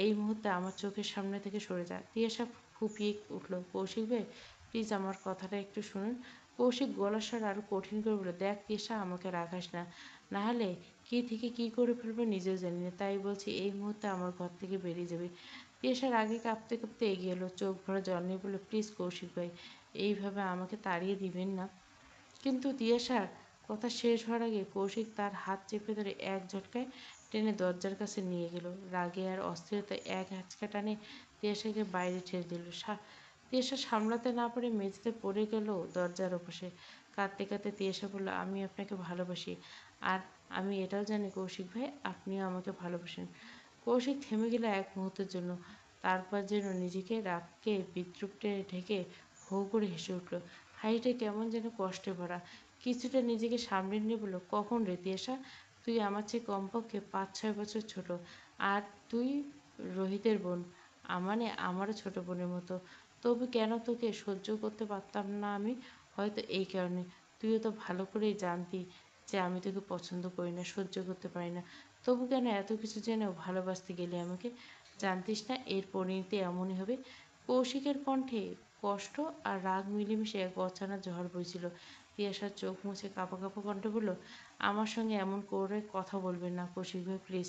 এই মুহূর্তে আমার চোখের সামনে থেকে সরে যা। তিয়াশা ফুঁপিয়ে উঠল, কৌশিক ভাই প্লিজ আমার কথাটা একটু শুনুন। কৌশিক গলার স্বর আরো কঠিন করে বলল, দেখ তিয়াশা, আমাকে রাখাস না, নাহলে কি থেকে কি করে ফেলবো নিজেও জানি না। তাই বলছি এই মুহূর্তে আমার ঘর থেকে বেরিয়ে যাবে। তিয়াশার আগে কাঁপতে কাঁপতে এগিয়ে এলো, চোখ ভরা জল নিয়ে বলল, প্লিজ কৌশিক ভাই, এইভাবে আমাকে তাড়িয়ে দিবেন না। কিন্তু তিয়াশার কথা শেষ হওয়ার আগে কৌশিক তার হাত চেপে ধরে এক ঝটকায় টেনে দরজার কাছে নিয়ে গেল। রাগে আর অস্থিরতায় এক হ্যাঁচকা টানে তিয়াশাকে বাইরে ঠেলে দিল। তিয়াশা সামলাতে না পারে মেঝেতে পড়ে গেল দরজার ওপাশে। কাঁদতে কাঁদতে তিয়াশা বলল, আমি আপনাকে ভালোবাসি, আর আমি এটাও জানি কৌশিক ভাই আপনিও আমাকে ভালোবাসেন। কৌশিক থেমে গেল এক মুহূর্তের জন্য, তারপর যেন নিজেকে রাগকে বিদ্রুপে ঢেকে হো করে হেসে উঠল। হাসিটা কেমন যেন কষ্টে ভরা। কিছুটা নিজেকে সামলে নিয়ে বলল, কখন রে তিয়াশা? তুই আমার চেয়ে কমপক্ষে 5-6 বছর ছোট, আর তুই রোহিতের বোন, মানে আমারও ছোট বোনের মতো। তবু কেন তোকে সহ্য করতে পারতাম না আমি? হয়তো এই কারণে, তুইও তো ভালো করেই জানতি যে আমি তোকে পছন্দ করি না, সহ্য করতে পারি না। তবু কেন এত কিছু জেনেও ভালোবাসতে গেলি আমাকে? জানতিস না এর পরিণতি এমনই হবে? কৌশিকের কণ্ঠে কষ্ট আর রাগ মিলেমিশে এক অচানা ঝড় বইছিল। তিয়াশার চোখ মুছে কাঁপা কাঁপা কণ্ঠে বলল, আমার সঙ্গে এমন করে কথা বলবেন না কৌশিক ভাই প্লিজ।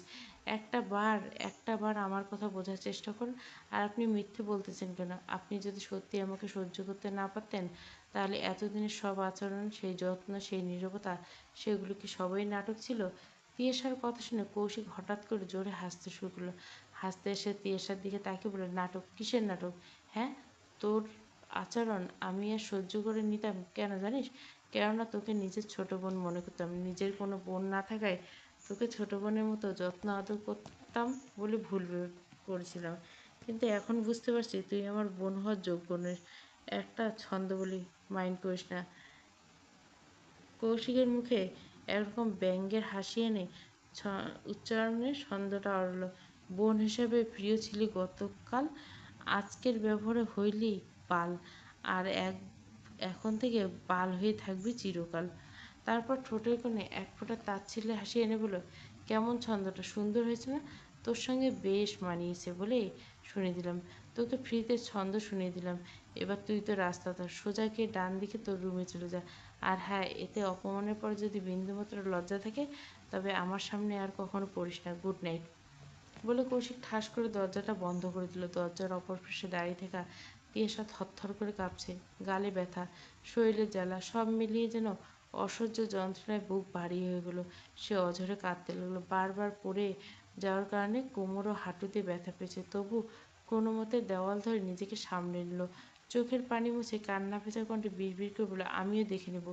একটা বার আমার কথা বোঝার চেষ্টা করুন। আর আপনি মিথ্যে বলতেছেন কেন? আপনি যদি সত্যি আমাকে সহ্য করতে না পারতেন, তাহলে এতদিনের সব আচরণ, সেই যত্ন, সেই নীরবতা, সেগুলো কি সবই নাটক ছিল? তিয়াশার কথা শুনে কৌশিক হঠাৎ করে জোরে হাসতে শুরু করলো। হাসতে এসে তিয়াশার দিকে তাকিয়ে বলল, নাটক? কিসের নাটক? হ্যাঁ, তোর আচরণ আমি আর সহ্য করে নিতাম কেন জানিস? কেননা তোকে নিজের ছোট বোন মনে করতাম। নিজের কোনো বোন না থাকায় তোকে ছোট বোনের মতো যত্ন আদর করতাম বলে ভুল করেছিলাম। কিন্তু এখন বুঝতে পারছি তুই আমার বোন হওয়ার যোগ্য নস। একটা ছন্দ বলি, মাইন্ড করিস না। কৌশিকের মুখে একরকম ব্যঙ্গের হাসি এনে উচ্চারণে ছন্দটা আড়ল। বোন হিসেবে প্রিয় ছিলি গতকাল, আজকের ব্যবহারে হইলি বাল, আর এখন থেকে বাল হয়ে থাকবি চিরকাল। তারপর ঠোঁটের কোণে এক ফোঁটা তাচ্ছিল্যে হাসি এনে বলল, কেমন ছন্দটা সুন্দর হয়েছে না? তোর সঙ্গে বেশ মানিয়েছে বলেই শুনিয়ে দিলাম। তোকে ফ্রিতে ছন্দ শুনিয়ে দিলাম। এবার তুই তো রাস্তা ধর, সোজা গিয়ে ডান দিকে তোর রুমে চলে যা। আর হ্যাঁ, এতে অপমানের পর যদি বিন্দুমাত্র লজ্জা থাকে, তবে আমার সামনে আর কখনো পড়িস না। Good night. বলে কৌশিক ঠাস করে দরজাটা বন্ধ করে দিল। দরজার অপর পাশে দাঁড়িয়ে থাকা তিয়াশা থরথর করে কাঁপছে। গালে ব্যথা, শরীরে জ্বালা, সব মিলিয়ে যেন অসহ্য যন্ত্রণায় বুক ভারী হয়ে গেল। সে অঝরে কাঁদতে লাগলো। বারবার পড়ে যাওয়ার কারণে কোমর ও হাঁটুতে ব্যথা পেয়েছে। তবু কোনো মতে দেওয়াল ধরে নিজেকে সামলে নিল। চোখের পানি মুছে কান্না ভেজা কণ্ঠে বিড়বিড় করে বলে, আমিও দেখে নেব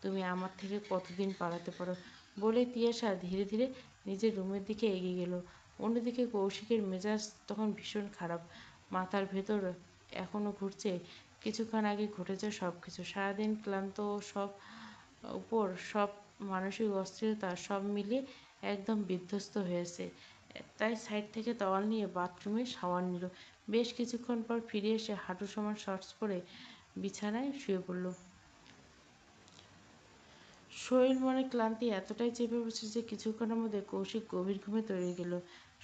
তুমি আমার থেকে কতদিন পালাতে পারো। বলে তিয়াশা ধীরে ধীরে নিজের রুমের দিকে এগিয়ে গেল। অন্যদিকে কৌশিকের মেজাজ তখন ভীষণ খারাপ। মাথার ভেতর এখনও ঘুরছে কিছুক্ষণ আগে ঘটে যাওয়া সব কিছু। সারাদিন ক্লান্ত সব উপর সব মানসিক অস্থিরতা সব মিলিয়ে একদম বিধ্বস্ত হয়েছে। তাই সাইড থেকে তওয়াল নিয়ে বাথরুমে শাওয়ার নিল। বেশ কিছুক্ষণ পর ফিরে এসে হাঁটু সমান শর্টস পরে বিছানায় শুয়ে পড়ল। শরীর মনে ক্লান্তি এতটাই চেপে বসেছে যে কিছুক্ষণের মধ্যে কৌশিক গভীর ঘুমে তলিয়ে গেল।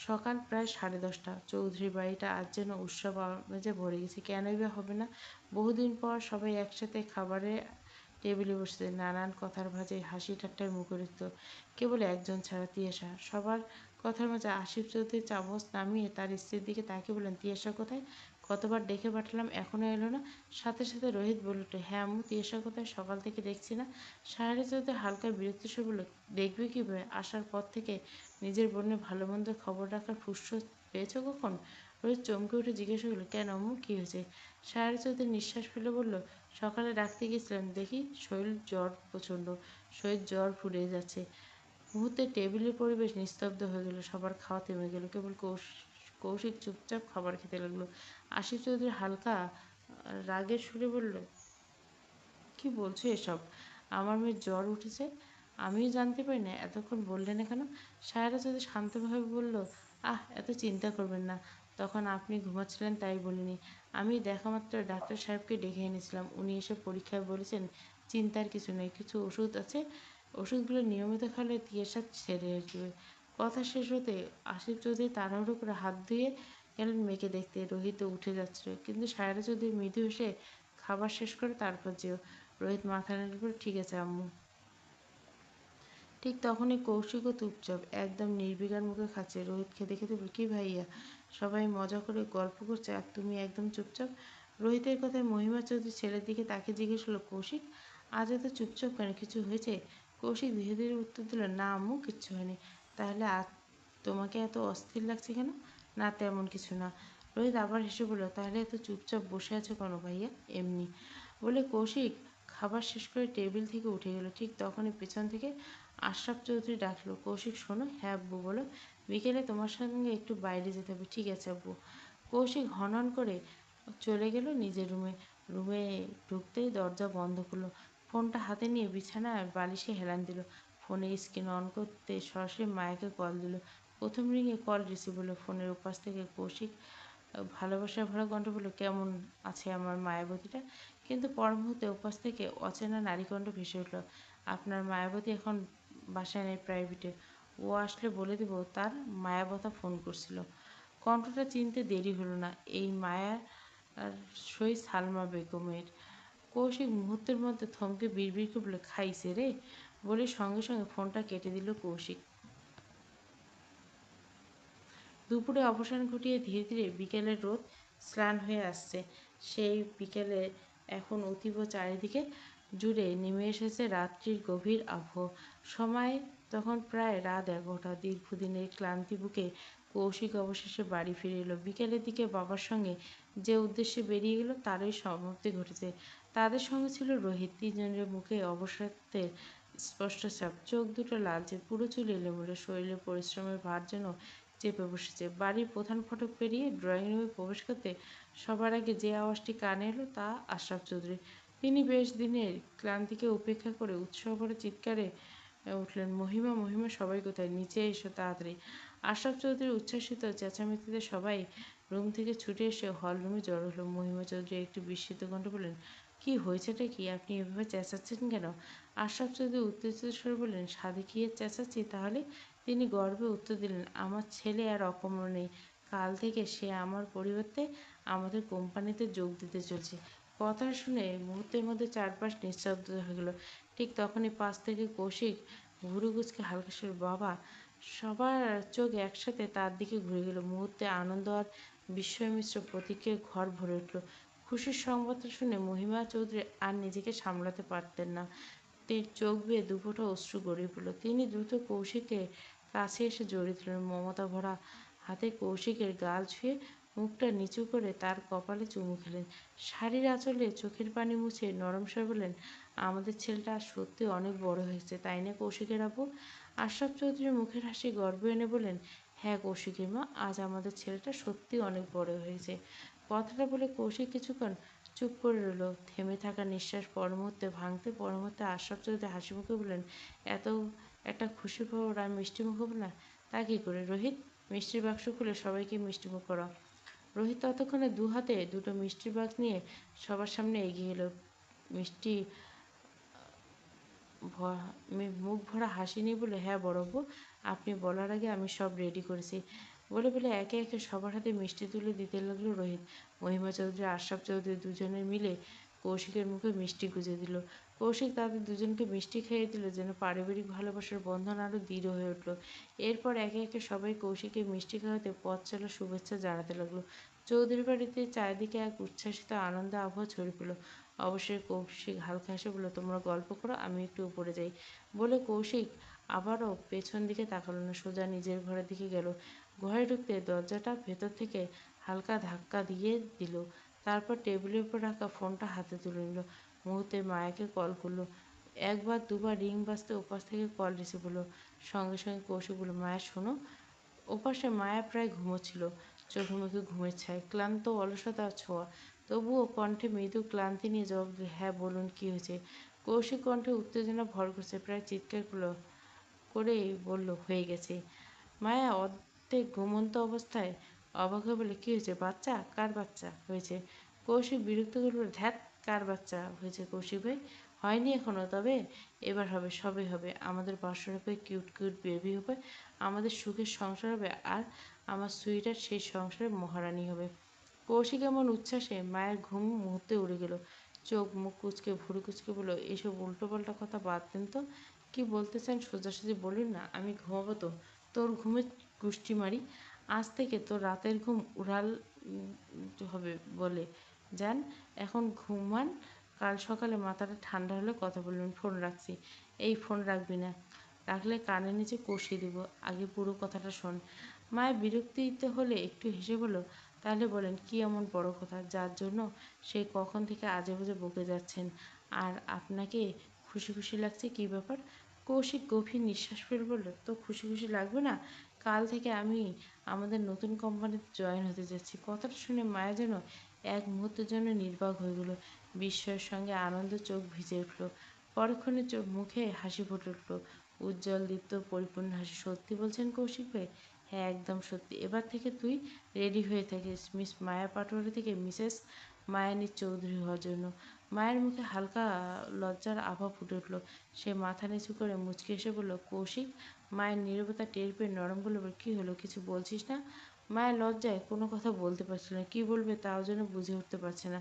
সকাল প্রায় 10:30। চৌধুরীর বাড়িটা আজ যেন উৎসব আমেজে ভরে গেছে। কেনই বা হবে না? বহুদিন পর সবাই একসাথে খাবারের টেবিলে বসেছে। নানান কথার ভাঁজে হাসি ঠাট্টায় মুখরিত, কেবল একজন ছাড়া, তিয়াশা। সবার কথার মাঝে আসিফ চৌধুরী চামচ নামিয়ে তার স্ত্রীর দিকে তাকিয়ে বললেন, তিয়াশা কোথায়? কতবার ডেকে পাঠালাম, এখনো এলো না। সাথে সাথে রোহিত বলে উঠল, হ্যাঁ আম্মু, তিয়াশা কোথায়? সকাল থেকে দেখছি না। সাহারি চৌধুরী হালকা বিরক্ত স্বরে বলল, দেখবে কীভাবে? আসার পর থেকে নিজের বোনের ভালো মন্দের খবর রাখার ফুরসত পেয়েছো কখন? রোহিত চমকে উঠে জিজ্ঞাসা করলো, কেন আম্মু, কী হয়েছে? সাহারি চৌধুরী নিঃশ্বাস ফেলে বলল, সকালে ডাকতে গেছিলাম, দেখি শরীর জ্বর প্রচণ্ড, শরীর জ্বর ফুরিয়ে যাচ্ছে। মুহূর্তে টেবিলের পরিবেশ নিস্তব্ধ হয়ে গেল। সবার খাওয়া থেমে গেল। কেবল কৌশিক চুপচাপ খাবার খেতে লাগলো। আসিফ চৌধুরী হালকা রাগের সুরে বলল, কি বলছো এসব? আমার মেয়ের জ্বর উঠেছে, আমিও জানতে পারি না? এতক্ষণ বললে না কেন? সায়রা যদি শান্তভাবে বলল, এত চিন্তা করবেন না, তখন আপনি ঘুমাচ্ছিলেন তাই বলিনি। আমি দেখামাত্র ডাক্তার সাহেবকে ডেকে এনেছিলাম, উনি এসে পরীক্ষায় বলেছেন চিন্তার কিছু নেই, কিছু ওষুধ আছে, ওষুধগুলো নিয়মিত খেলে তিয়াশা সেরে আসবে। কথা শেষ হতে আসিফ চৌধুরী তাড়াহুড়ো করে হাত ধুয়ে গেলেন মেয়েকে দেখতে। রোহিত উঠে যাচ্ছিল, কিন্তু সায়রা চৌধুরী মৃদু হেসে খাবার শেষ করে তারপর যেও। রোহিত মাথা নেড়ে বলে, ঠিক আছে আম্মু। ঠিক তখনই কৌশিকও চুপচাপ একদম নির্বিকার মুখে খাচ্ছে। রোহিত খেতে খেতে বলে, কি ভাইয়া, সবাই মজা করে গল্প করছে আর তুমি একদম চুপচাপ? রোহিতের কথায় মহিমা চৌধুরী ছেলের দিকে তাকে জিজ্ঞেস করলো, কৌশিক আজ এত চুপচাপ কেন, কিছু হয়েছে? কৌশিক ধীরে ধীরে উত্তর দিল, না আম্মু, কিচ্ছু হয়নি। তাহলে আজ তোমাকে এত অস্থির লাগছে কেন? না তেমন কিছু না। রোহিত আবার হেসে বলল, তাহলে এত চুপচাপ বসে আছো কেন ভাইয়া? এমনি বলে কৌশিক খাবার শেষ করে টেবিল থেকে উঠে গেল। ঠিক তখনই পেছন থেকে আশরাফ চৌধুরী ডাকলো, কৌশিক শোনো। হ্যাঁ আব্বু বলো। বিকেলে তোমার সঙ্গে একটু বাইরে যেতে হবে। ঠিক আছে আব্বু। কৌশিক হনহন করে চলে গেল নিজের রুমে। রুমে ঢুকতেই দরজা বন্ধ করলো। ফোনটা হাতে নিয়ে বিছানায় বালিশে হেলান দিল। ফোনের স্ক্রিন অন করতে সরাসরি মায়াকে কল দিল। প্রথম রিংয়ে কল রিসিভ হলো। ফোনের উপাস থেকে কৌশিক ভালোবাসার ভরা কণ্ঠ বলল, কেমন আছে আমার মায়াবতীটা? কিন্তু পর মুহূর্তে উপাস থেকে অচেনা নারীকণ্ঠ ভেসে উঠল, আপনার মায়াবতী এখন বাসায় নেই, প্রাইভেটে। ও আসলে বলে দেব তার মায়াবতা ফোন করছিল। কণ্ঠটা চিনতে দেরি হলো না, এই মায়ার সই সালমা বেগমের। কৌশিক মুহূর্তের মধ্যে থমকে বিড়বিড় করে বলে, খাইছে রে বলে সঙ্গে সঙ্গে ফোনটা কেটে দিল কৌশিক। দুপুরে অবসান ঘটিয়ে ধীরে ধীরে বিকেলের রোদ স্নান হয়ে আসছে। সেই বিকেলে এখন অতীব চারিদিকে জুড়ে নেমে এসেছে রাত্রির গভীর আবহ। সময় তখন প্রায় রাত 11টা। দীর্ঘদিনের ক্লান্তি বুকে কৌশিক অবশেষে বাড়ি ফিরে এলো। বিকেলের দিকে বাবার সঙ্গে যে উদ্দেশ্যে বেরিয়ে গেল তারই সমাপ্তি ঘটেছে। তাদের সঙ্গে ছিল রোহিত। তিনজনের মুখে অবসাদের স্পষ্ট ছাপ, চোখ দুটো লালচে, পুরো চুল এলোমেলো, শরীরে পরিশ্রমের ভার যেন চেপে বসেছে। বাড়ির প্রধান ফটক পেরিয়ে ড্রয়িং রুমে প্রবেশ করতে সবার আগে যে আওয়াজটি কানে এলো তা আশরাফ চৌধুরী। তিনি বেশ দিনের ক্লান্তিকে উপেক্ষা করে উৎসাহ ভরে চিৎকারে উঠলেন, মহিমা মহিমা, সবাই কোথায়, নিচে এসো তাড়াতাড়ি। আশরাফ চৌধুরীর উচ্ছ্বাসিত চেঁচামেচিতে সবাই রুম থেকে ছুটে এসে হল রুমে জড়ো হলো। মহিমা চৌধুরী একটু বিস্মিত কণ্ঠে বললেন, কি হয়েছেটা কি, আপনি এভাবে চেঁচাচ্ছেন কেন? আশরাফ চৌধুরী উত্তেজিত স্বরে বললেন, সাদিকিয়ে চেঁচাচ্ছি তাহলে? তিনি গর্বে উত্তর দিলেন, আমার ছেলে আর অকর্মণ্য নেই। কাল থেকে সে আমার পরিবর্তে আমাদের কোম্পানিতে যোগ দিতে চলছে। কথা শুনে মুহূর্তের মধ্যে চারপাশ নিস্তব্ধ হয়ে গেল। ঠিক তখনই পাশ থেকে কৌশিক ভুরু কুঁচকে হালকা স্বরে, বাবা। সবার চোখ একসাথে তার দিকে ঘুরে গেল। মুহূর্তে আনন্দ আর বিস্ময় মিশ্র প্রতীকের ঘর ভরে উঠল। খুশির সংবাদটা শুনে মহিমা চৌধুরী আর নিজেকে সামলাতে পারতেন না। তীর চোখ বেয়ে দুফোঁটা অশ্রু গড়িয়ে পড়ল। তিনি দ্রুত কৌশিকের কাছে এসে জড়িয়ে ধরলেন। মমতা ভরা হাতে কৌশিকের গাল ছুঁয়ে মুখটা নিচু করে তার কপালে চুমু খেলেন। শাড়ির আঁচলে চোখের পানি মুছে নরম স্বরে বললেন, আমাদের ছেলেটা আজ সত্যি অনেক বড় হয়েছে, তাই না কৌশিকের আপু? আশরাফ চৌধুরীর মুখের হাসি গর্ব এনে বললেন, হ্যাঁ কৌশিকের মা, আজ আমাদের ছেলেটা সত্যি অনেক বড় হয়েছে। কথাটা বলে কৌশিক কিছুক্ষণ চুপ করে রইল। থেমে থাকা নিঃশ্বাস পর মুহূর্তে ভাঙতে, পর মুহূর্তে আশরাফ চৌধুরী হাসি মুখে বললেন, এত একটা খুশি খবর আমি মিষ্টিমুখ হব না? তা কী করে? রোহিত, মিষ্টির বাক্স খুলে সবাইকে মিষ্টিমুখ করা। রোহিত ততক্ষণে দু হাতে দুটো মিষ্টির বাক্স নিয়ে সবার সামনে এগিয়ে এলো। মিষ্টি মুখ ভরা হাসি নিয়ে বলে, হ্যাঁ বড়ব্বু, আপনি বলার আগে আমি সব রেডি করেছি। বলে বলে একে একে সবার হাতে মিষ্টি তুলে দিতে লাগলো রোহিত। মহিমা চৌধুরী, আশরাফ চৌধুরী দুজনে মিলে কৌশিকের মুখে মিষ্টি গুঁজে দিল। কৌশিক তাদের দুজনকে মিষ্টি খাইয়ে দিল, যেন পারিবারিক ভালোবাসার বন্ধন আরও দৃঢ় হয়ে উঠল। এরপর একে একে সবাই কৌশিককে মিষ্টি খাওয়াতে পথ চলা শুভেচ্ছা জানাতে লাগলো। চৌধুরী বাড়িতে চারিদিকে এক উচ্ছ্বাসিত আনন্দ আবহাওয়া ছড়িয়ে পড়ল। অবশ্যই কৌশিক হালকা হেসে বলল, তোমরা গল্প করো, আমি একটু উপরে যাই। বলে কৌশিক আবারও পেছন দিকে তাকালো না, সোজা নিজের ঘরের দিকে গেল। ঘরে ঢুকতে দরজাটা ভেতর থেকে হালকা ধাক্কা দিয়ে দিল। তারপর টেবিলের উপর রাখা ফোনটা হাতে তুলে নিল। মুহূর্তে মায়াকে কল করলো। একবার দুবার রিং বাজতে ওপাশ থেকে কল রিসিভ হলো। সঙ্গে সঙ্গে কৌশিক বলল, মায়া শোনো। ওপাশে মায়া প্রায় ঘুমোচ্ছিল, চোখে মুখে ঘুমের ছায়, ক্লান্ত অলসতার ছোঁয়া। তবুও কণ্ঠে মৃদু ক্লান্তি নিয়ে জবাব দিল, হ্যাঁ বলুন, কী হয়েছে? কৌশিক কণ্ঠে উত্তেজনা ভর করছে, প্রায় চিৎকার করেই বলল, হয়ে গেছে। মায়া অর্ধেক ঘুমন্ত অবস্থায় অবাক হয়ে বলে, কী হয়েছে? বাচ্চা? কার বাচ্চা হয়েছে? কৌশিক বিরক্ত করে বলে, ধ্যাত, কার বাচ্চা হয়েছে কৌশিক ভাই? হয়নি এখনো, তবে এবার হবে, সবই হবে। আমাদের বাসর হবে, কিউট কিউট বেবি হবে, আমাদের সুখের সংসার হবে, আর আমার সুইটার সেই সংসারে মহারানী হবে। কৌশিক এমন উচ্ছ্বাসে মায়ের ঘুম মুহূর্তে উড়ে গেল। চোখ মুখ কুচকে ভুরু কুচকে বলল, এসব উল্টোপাল্টা কথা বাদ দেন তো। কি বলতে চান সোজাসুজি বলুন না। আমি ঘুমাবো তো? তোর ঘুমে গুষ্টি মারি। আজ থেকে তোর রাতের ঘুম উড়াল হবে বলে যান। এখন ঘুমান, কাল সকালে মাথাটা ঠান্ডা হলে কথা বলবেন। ফোন রাখছি। এই ফোন রাখবি না, রাখলে কানের নিচে কষিয়ে দিব। আগে পুরো কথাটা শোন। মায়ের বিরক্তিতে হলে একটু হেসে বলল, তাহলে বলেন কী এমন বড় কথা যার জন্য সেই কখন থেকে আজে বাজে বকে যাচ্ছেন, আর আপনাকে খুশি খুশি লাগছে? কী ব্যাপার? কৌশিক গভীর নিঃশ্বাস ফেলে বলল, তো খুশি খুশি লাগবে না? কাল থেকে আমি আমাদের নতুন কোম্পানিতে জয়েন হতে যাচ্ছি। কথাটা শুনে মায়া যেন এক মুহূর্তের জন্য নির্বাক হয়ে গেল। বিস্ময়ের সঙ্গে আনন্দ চোখ ভিজে উঠল। পরক্ষণে মুখে হাসি ফুটে উঠল, উজ্জ্বল দীপ্ত পরিপূর্ণ হাসি। সত্যি বলছেন কৌশিক ভাই? হ্যাঁ, একদম সত্যি। এবার থেকে তুই রেডি হয়ে থাকিস মিস মায়া পাটোয়ারি থেকে মিসেস মায়ানী চৌধুরী হওয়ার জন্য। মায়ের মুখে হালকা লজ্জার আভা ফুটে উঠল। সে মাথা নিচু করে মুচকি এসে বলল, কৌশিক। মায়ের নীরবতা টের পেয়ে নরম বলে, কী হলো, কিছু বলছিস না? মায়ের লজ্জায় কোনো কথা বলতে পারছিল না, কী বলবে তাও যেন বুঝে উঠতে পারছে না।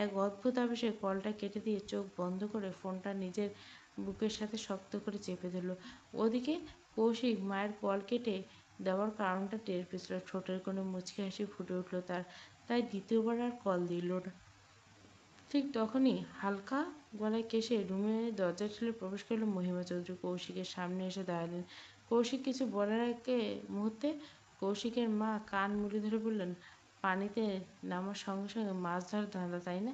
এক অদ্ভুত আবেশে কলটা কেটে দিয়ে চোখ বন্ধ করে ফোনটা নিজের বুকের সাথে শক্ত করে চেপে ধরল। ওদিকে কৌশিক মায়ের কল কেটে দেওয়ার কারণটা টের পেয়েছিল। ঠোঁটের কোনো মুচকি হাসি ফুটে উঠল তার, তাই দ্বিতীয়বার আর কল দিল না। ঠিক তখনই হালকা গলায় কেশে রুমে দরজা ঠেলে প্রবেশ করল মহিমা চৌধুরী। কৌশিকের সামনে এসে দাঁড়ালেন। কৌশিক কিছু বলার আগে মুহূর্তে কৌশিকের মা কান মুড়ি ধরে বললেন, পানিতে নামার সঙ্গে সঙ্গে মাছ ধরার ধান্দা, তাই না?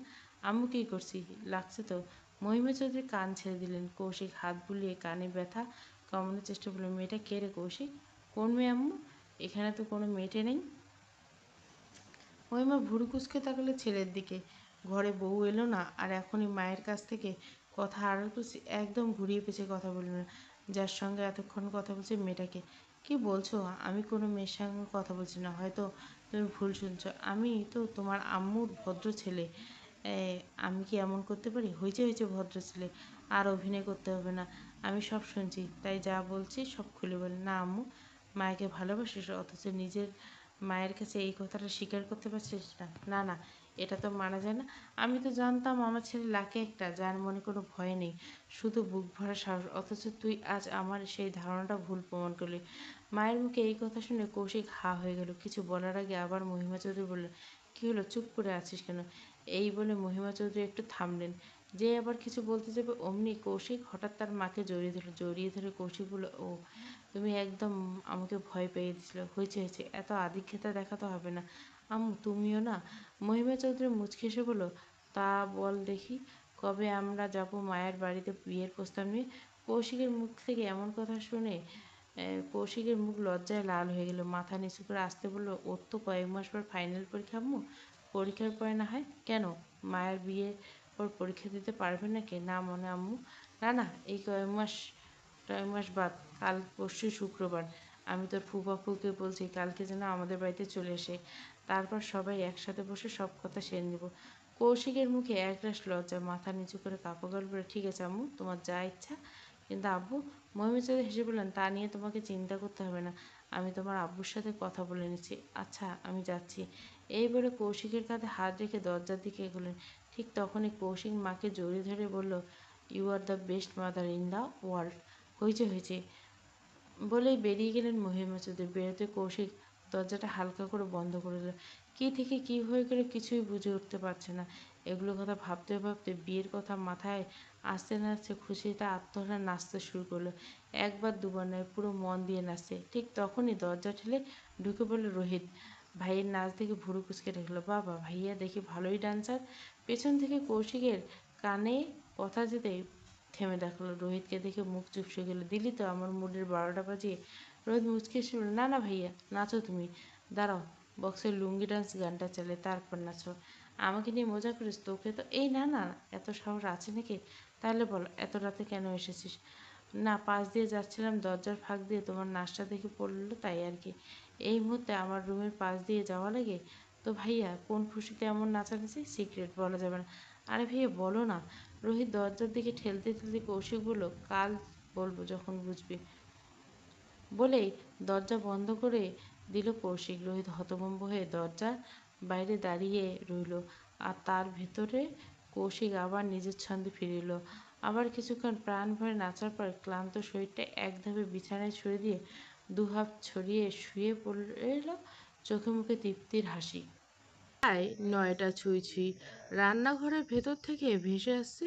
আম্মু কী করছি লাগছে তো? মহিমা চৌধুরী কান ছেড়ে দিলেন। কৌশিক হাত বুলিয়ে কানে ব্যথা কমানোর চেষ্টা করলো। মেয়েটা কে রে কৌশিক? কোন মেয়ে আম্মু? এখানে তো কোনো মেয়েটে নেই। মহিমা ভুরু কুঁচকে তাকালো ছেলের দিকে। ঘরে বউ এলো না, আর এখনই মায়ের কাছ থেকে কথা আড়াল করছি? একদম ঘুরিয়ে পেঁচিয়ে কথা বলবেন না। যার সঙ্গে এতক্ষণ কথা বলছে মেয়েটাকে। কি বলছো? আমি কোনো মেয়ের সঙ্গে কথা বলছি না, হয়তো তুমি ভুল শুনছো। আমি তো তোমার আম্মুর ভদ্র ছেলে। এ, আমি কি এমন করতে পারি? হয়েছে হয়েছে ভদ্র ছেলে, আর অভিনয় করতে হবে না। আমি সব শুনছি, তাই যা বলছি সব খুলে বলে। না আম্মু, মায়াকে ভালোবাসিস অথচ নিজের মায়ের কাছে এই কথাটা স্বীকার করতে পারছিস না? না না, এটা তো মানা যায় না। আমি তো জানতাম আমার ছেলে লাকি একটা, যার মনে কোনো ভয় নেই, শুধু বুক ভরা সাহস। অথচ তুই আজ আমার সেই ধারণাটা ভুল প্রমাণ করলি। মায়ের মুখে এই কথা শুনে কৌশিক হা হয়ে গেল। কিছু বলার আগে আবার মহিমা চৌধুরী বলল, কী হলো, চুপ করে আছিস কেন? এই বলে মহিমা চৌধুরী একটু থামলেন। যে আবার কিছু বলতে যাবে অমনি কৌশিক হঠাৎ তার মাকে জড়িয়ে ধরে কৌশিক বলল, ও তুমি একদম আমাকে ভয় পেয়ে দিয়েছিলে। হয়েছে হয়েছে, এত আদিক্ষেতা দেখাতে হবে না। আম্মু তুমিও না। মহিমা চৌধুরী মুচকি এসে বলল, তা বল দেখি, কবে আমরা যাব মায়ের বাড়িতে বিয়ের প্রস্তাব নিয়ে? কৌশিকের মুখ থেকে এমন কথা শুনে কৌশিকের মুখ লজ্জায় লাল হয়ে গেল। মাথা নিচু করে আসতে বলল, ওর তো কয়েক মাস পর ফাইনাল পরীক্ষা আম্মু। পরীক্ষার পরে না হয়? কেন, মায়ের বিয়ের পর পরীক্ষা দিতে পারবেন নাকি? না মনে আম্মু, না না, এই কয়েক মাস বাদ। কাল পরশু শুক্রবার। আমি তোর ফুফাফুকে বলছি কালকে যেন আমাদের বাড়িতে চলে আসে, তারপর সবাই একসাথে বসে সব কথা সেরে নেব। কৌশিকের মুখে একরাশ লজ্জা, মাথা নিচু করে কাপা গল বলে, ঠিক আছে আম্মু, তোমার যা ইচ্ছা। কিন্তু আব্বু, মহিমা চৌধুরী হেসে বললেন, তা নিয়ে তোমাকে চিন্তা করতে হবে না। আমি তোমার আব্বুর সাথে কথা বলে নিচ্ছি। আচ্ছা আমি যাচ্ছি। এই বলে কৌশিকের কাঁধে হাত রেখে দরজার দিকে এগোলেন। ঠিক তখনই কৌশিক মাকে জড়িয়ে ধরে বলল, you are the best mother in the world. হয়েছে হয়েছে বলেই বেরিয়ে গেলেন মহিমা চৌধুরী। বেরোতে কৌশিক দরজাটা হালকা করে বন্ধ করে দিল। কী থেকে কী হয়ে গেল কিছুই বুঝে উঠতে পারছে না। এগুলো কথা ভাবতে ভাবতে বিয়ের কথা মাথায় আসতে না আসতে খুশিতে আত্মহারা নাচতে শুরু করলো। একবার দুবার নয়, পুরো মন দিয়ে নাচছে। ঠিক তখনই দরজা ঠেলে ঢুকে পড়ল রোহিত। ভাইয়ের নাচ দেখে ভুরু কুচকে রাখলো। বাবা, ভাইয়া দেখি ভালোই ডান্সার। পেছন থেকে কৌশিকের কানে কথা যেতে থেমে দেখলো। রোহিতকে দেখে মুখ চুপসে গেল। দিলি তো আমার মুডের 12টা বাজিয়ে। রোহিত মুচকে এসে বলল, না না ভাইয়া, নাচো তুমি। দাঁড়াও, বক্সের লুঙ্গি ডান্স গানটা চালে, তারপর নাচো। আমাকে নিয়ে মজা করিস? তোকে তো এই, না না, এত সাহস আছে নাকি? তাহলে বল, এত রাতে কেন এসেছিস? না, পাশ দিয়ে যাচ্ছিলাম, দরজার ফাঁক দিয়ে তোমার নাচটা দেখে পড়লো, তাই আর কি। এই মুহূর্তে আমার রুমের পাশ দিয়ে যাওয়া লাগে? তো ভাইয়া কোন খুশিতে এমন নাচানাচি? সিক্রেট বলা যাবে না। আরে ভাইয়া বলো না। রোহিত দরজার দিকে ঠেলতে ঠেলতে কৌশিক বলল, কাল বলবো যখন বুঝবি। বলেই দরজা বন্ধ করে দিল কৌশিক। রোহিত হতভম্ব হয়ে দরজার বাইরে দাঁড়িয়ে রইল। আর তার ভেতরে কৌশিক আবার নিজের ছন্দে ফিরে এলো। আবার কিছুক্ষণ প্রাণ ভরে নাচার পর ক্লান্ত শরীরটা এক ধাপে বিছানায় ছুড়ে দিয়ে দুহাত ছড়িয়ে শুয়ে পড়ল, চোখে মুখে তৃপ্তির হাসি। প্রায় ৯টা ছুঁই ছুঁই। রান্নাঘরের ভেতর থেকে ভেসে আসছে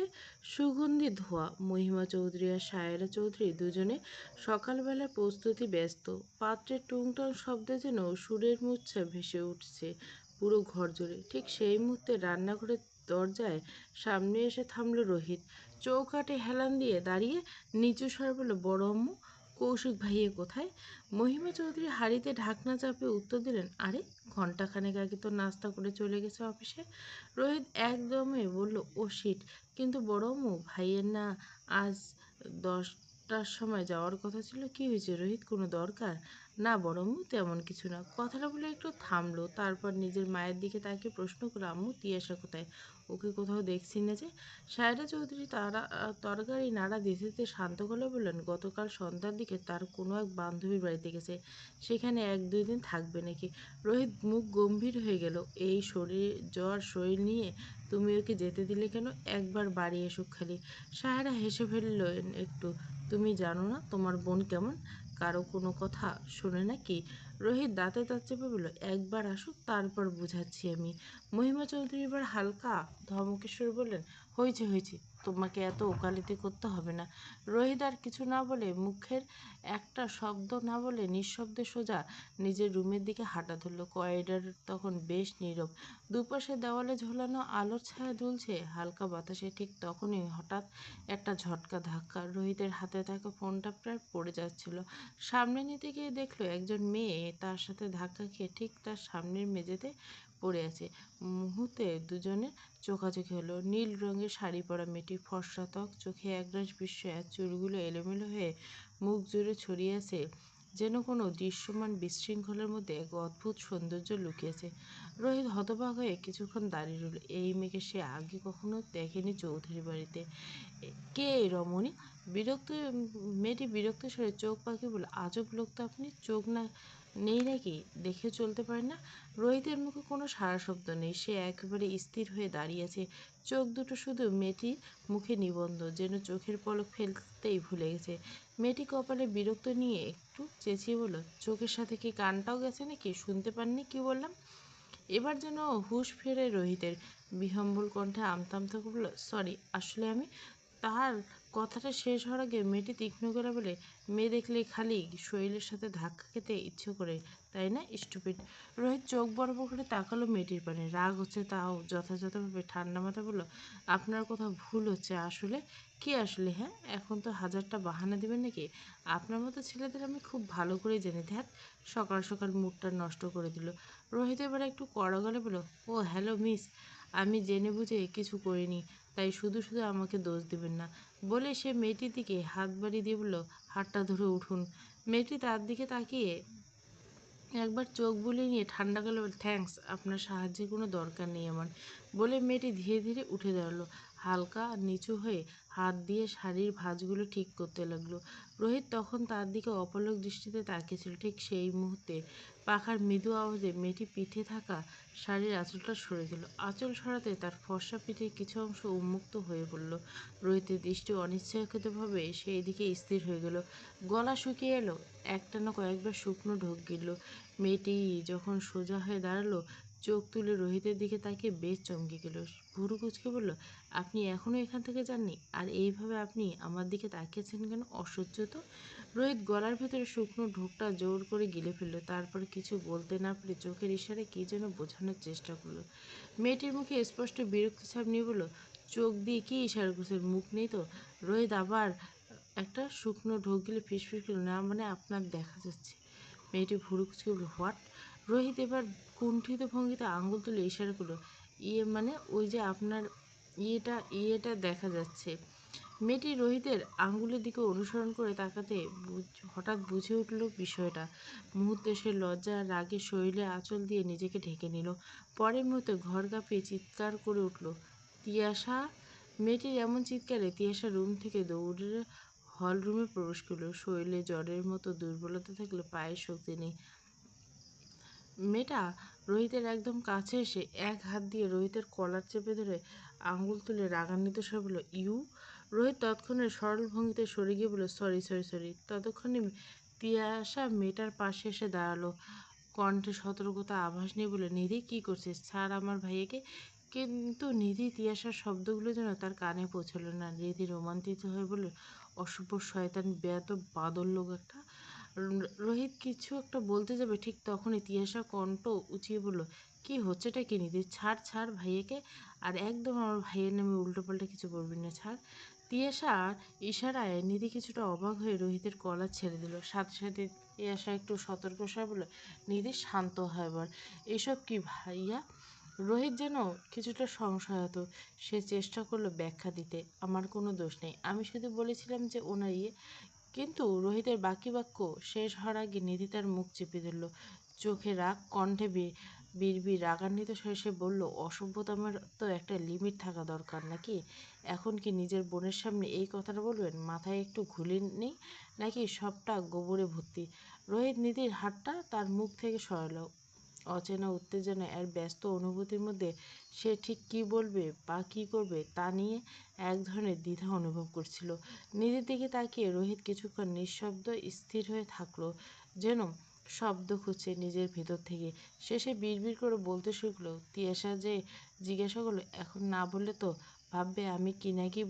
সুগন্ধি ধোঁয়া। মহিমা চৌধুরী আর সায়রা চৌধুরী দুজনে সকালবেলার প্রস্তুতি ব্যস্ত। পাত্রের টুংটাং শব্দে যেন সুরের মূর্ছা ভেসে উঠছে পুরো ঘর জুড়ে। ঠিক সেই মুহূর্তে রান্নাঘরের দরজায় সামনে এসে থামল রোহিত। চৌকাঠে হেলান দিয়ে দাঁড়িয়ে নিচু স্বরে বলল, বড় আম্মু, কৌশিক ভাইয়া কোথায়? মহিমা চৌধুরী হাঁড়িতে ঢাকনা চাপিয়ে উত্তর দিলেন, আরে ঘন্টাখানেক আগে তো নাস্তা করে চলে গেছে অফিসে। রোহিত একদমে বলল, ও শিট, কিন্তু বড় আম্মু, ভাইয়ের না আজ 10টার সময় যাওয়ার কথা ছিল। কি হয়েছে রোহিত, কোনো দরকার? না বড় আম্মু, তেমন কিছু না। কথাটা বলে একটু থামলো, তারপর নিজের মায়ের দিকে তাকে প্রশ্ন করলো, আম্মু তিয়াশা কোথায়? ওকে কোথাও দেখছি না যে। সায়রা চৌধুরী তরকারি নাড়া দিতে দিতে শান্ত গলায় বললেন, গতকাল সন্ধ্যার দিকে তার কোনো এক বান্ধবীর বাড়িতে গেছে, সেখানে 1-2 দিন থাকবে নাকি। রোহিত মুখ গম্ভীর হয়ে গেল। এই শরীর নিয়ে তুমি ওকে যেতে দিলে কেন? একবার বাড়ি এসুক খালি। সায়রা হেসে ফেললেন একটু, তুমি জানো না তোমার বোন কেমন, কারো কোনো কথা শোনে নাকি। রোহিত দাঁতে দাঁত চেপে বলল, একবার আসুক তারপর বুঝাচ্ছি আমি। মহিমা চৌধুরী এবার হালকা ধমকেশ্বর বললেন, হয়েছে হয়েছে, তোমাকে এত ওকালতি করতে হবে না। রোহিত আর কিছু না বলে, মুখের একটা শব্দ না বলে নিঃশব্দে সোজা নিজের রুমের দিকে হাঁটা ধরল। করিডর তখন বেশ নীরব। দুপাশে দেওয়ালে ঝোলানো আলোর ছায়া দুলছে হালকা বাতাসে। ঠিক তখনই হঠাৎ একটা ঝটকা ধাক্কা। রোহিতের হাতে থাকা ফোনটা প্রায় পড়ে যাচ্ছিল। সামনে নিতে গিয়ে দেখলো একজন মেয়ে তার সাথে ধাক্কা খেয়ে ঠিক তার সামনের মেঝেতে পড়ে আছে। মুহূর্তে দুজনের চোখাচোখি হলো। নীল রঙের শাড়ি পরা মেয়েটি, ফর্সা ত্বক, চোখে একরাশ বিস্ময়, আর চুলগুলো এলোমেলো হয়ে মুখ জুড়ে ছড়িয়ে আছে যেন কোনো দৃশ্যমান বিশৃঙ্খলার মধ্যে এক অদ্ভুত সৌন্দর্য লুকিয়েছে। রোহিত হতবাক হয়ে কিছুক্ষণ দাঁড়িয়ে রইল। এই মেয়েকে সে আগে কখনো দেখেনি চৌধুরী বাড়িতে। কে এই রমণী? বিরক্ত মেয়েটি বিরক্ত স্বরে চোখ পাকিয়ে বলল, আজব লোক তো আপনি, চোখ না নেই নাকি, দেখে চলতে পারেন না? রোহিতের মুখে কোনো সাড়া শব্দ নেই। সে একেবারে স্থির হয়ে দাঁড়িয়ে আছে, চোখ দুটো শুধু মেয়েটির মুখে নিবদ্ধ, যেন চোখের পলক ফেলতেই ভুলে গেছে। মেয়েটি কপালে বিরক্ত নিয়ে একটু চেঁচিয়ে বলল, চোখের সাথে কি কানটাও গেছে নাকি, শুনতে পাননি কি বললাম? এবার যেন হুঁশ ফেরে রোহিতের। বিহ্বল কণ্ঠে আমতা আমতা করে বলল, সরি, আসলে আমি। তার কথাটা শেষ হওয়ার আগে মেয়েটি তীক্ষ্ণ করে বলে, মেয়ে দেখলেই খালি শরীরের সাথে ধাক্কা খেতে ইচ্ছে করে, তাই না স্টুপিড? রোহিত চোখ বড় বড় করে তাকালো মেয়েটির পানে। রাগ হচ্ছে তাও যথাযথভাবে ঠান্ডা মাথায় বলল, আপনার কোথাও ভুল হচ্ছে আসলে। কি আসলে? হ্যাঁ, এখন তো হাজারটা বাহানা দিবেন নাকি? আপনার মতো ছেলেদের আমি খুব ভালো করে জেনে। ধ্যাত, সকাল সকাল মুডটা নষ্ট করে দিল। রোহিত এবার একটু কড়া গলে বলল, ও হ্যালো মিস, আমি জেনে বুঝে কিছু করিনি, তাই শুধু শুধু আমাকে দোষ দিবেন না। বলে সে মেয়েটির দিকে হাত বাড়িয়ে দিয়ে বলল, হাতটা ধরে উঠুন। মেয়েটি তার দিকে তাকিয়ে একবার চোখ বুলিয়ে নিয়ে ঠান্ডা গলায় বলল, থ্যাঙ্কস, আপনার সাহায্যের কোনো দরকার নেই আমার। বলে মেয়েটি ধীরে ধীরে উঠে দাঁড়ালো, হালকা নিচু হয়ে হাত দিয়ে শাড়ির ভাঁজগুলো ঠিক করতে লাগলো। রোহিত তখন তার দিকে অপলক দৃষ্টিতে তাকিয়েছিল। ঠিক সেই মুহূর্তে পাখার মৃদু আওয়াজে মেয়েটি পিঠে থাকা শাড়ির আঁচলটা সরে গেল। আঁচল সরাতে তার ফর্সা পিঠের কিছু অংশ উন্মুক্ত হয়ে পড়ল। রোহিতের দৃষ্টি অনিচ্ছাকৃতভাবে সেই দিকে স্থির হয়ে গেল। গলা শুকিয়ে এলো, একটানা কয়েকবার শুকনো ঢোক গিলল। মেয়েটি যখন সোজা হয়ে দাঁড়ালো, চোখ তুলে রোহিতের দিকে তাকিয়ে বেশ চমকে গেল। ভুরু কুঁচকে বলল, আপনি এখনও এখান থেকে যাননি? আর এইভাবে আপনি আমার দিকে তাকিয়েছেন কেন? অসহ্য তো। রোহিত গলার ভেতরে শুকনো ঢোকটা জোর করে গিলে ফেলল। তারপর কিছু বলতে না পেরে চোখের ইশারায় কী যেন বোঝানোর চেষ্টা করলো। মেয়েটির মুখে স্পষ্ট বিরক্তি ছাপ নিয়ে বলল, চোখ দিয়ে কী ইশারা করছেন, মুখ নেই তো? রোহিত আবার একটা শুকনো ঢোক গিলে ফিসফিস করল, না মানে আপনার দেখা যাচ্ছে। মেয়েটি ভুরু কুঁচকে বলল, হোয়াট? রোহিত এবার কুণ্ঠিত ভঙ্গিতে আঙুল তুলে ইশারা করলো, ইয়ে মানে ওই যে আপনার ইয়েটা দেখা যাচ্ছে। মেয়েটি রোহিতের আঙুলের দিকে অনুসরণ করে তাকাতে হঠাৎ বুঝে উঠল বিষয়টা। মুহূর্তে সে লজ্জা আর রাগে শরীরে আঁচল দিয়ে নিজেকে ঢেকে নিল। পরের মুহূর্তে ঘর কাঁপিয়ে চিৎকার করে উঠল, তিয়াশা! মেয়েটির এমন চিৎকারে তিয়াশা রুম থেকে দৌড়ে হল রুমে প্রবেশ করল। শরীরে জ্বরের মতো দুর্বলতা থাকলে পায়ের শক্তি নেই। মেয়েটা রোহিতের একদম কাছে এসে এক হাত দিয়ে রোহিতের কলার চেপে ধরে আঙুল তুলে রাগান্বিত স্বরে বলল, ইউ। রোহিত তৎক্ষণাৎ সরল ভঙ্গিতে সরে গিয়ে বলল, সরি সরি সরি। ততক্ষণে তিয়াশা মেয়েটার পাশে এসে দাঁড়ালো, কণ্ঠে সতর্কতা আভাস নিয়ে বলল, নিধি কী করছিস? ছাড় আমার ভাইয়াকে। কিন্তু নিধি তিয়াশার শব্দগুলো যেন তার কানে পৌঁছল না। নিধি রোমান্টিত হয়ে বলল, অশুভ শয়তান বেয়াদব বাদর লোক একটা। রোহিত কিছু একটা বলতে যাবে, ঠিক তখনই তিয়াশা কণ্ঠ উঁচিয়ে বলল, কি হচ্ছেটা কি নিধি? ছাড় ছাড় ভাইয়াকে, আর একদম আমার ভাইয়ের নামে উল্টোপাল্টা কিছু বলবি না, ছাড়। তিয়াশার ইশারায় নিধি কিছুটা অবাক হয়ে রোহিতের কলার ছেড়ে দিল। সাথে সাথে তিয়াশা একটু সতর্ক স্বরে বলল, নিধি শান্ত হয় এবার। এসব কি ভাইয়া? রোহিত যেন কিছুটা সংশয়াত। সে চেষ্টা করলো ব্যাখ্যা দিতে, আমার কোনো দোষ নেই, আমি শুধু বলেছিলাম যে ওনার কিন্তু রোহিতের বাকি বাক্য শেষ হওয়ার আগে নিধি তার মুখ চেপে ধরল। চোখে রাগ, কণ্ঠে বিড়বিড় রাগান্বিত স্বরে সে বলল, অসভ্যতামের তো একটা লিমিট থাকা দরকার নাকি? এখন কি নিজের বোনের সামনে এই কথাটা বলবেন? মাথায় একটু ঘুলি নেই নাকি? সবটা গোবরে ভর্তি। রোহিত নিধির হাতটা তার মুখ থেকে সরালো। অচেনা উত্তেজনা আর ব্যস্ত অনুভূতির মধ্যে সে ঠিক কী বলবে বা কী করবে তা নিয়ে এক ধরনের দ্বিধা অনুভব করছিল। নিজের দিকে তাকিয়ে রোহিত কিছুক্ষণ নিঃশব্দ স্থির হয়ে থাকলো, যেন শব্দ খুঁজছে নিজের ভেতর থেকে। শেষে বিড়বিড় করে বলতে শুরু, তিয়াশা যে জিজ্ঞাসা করলো, এখন না বললে তো ভাববে আমি কি না কি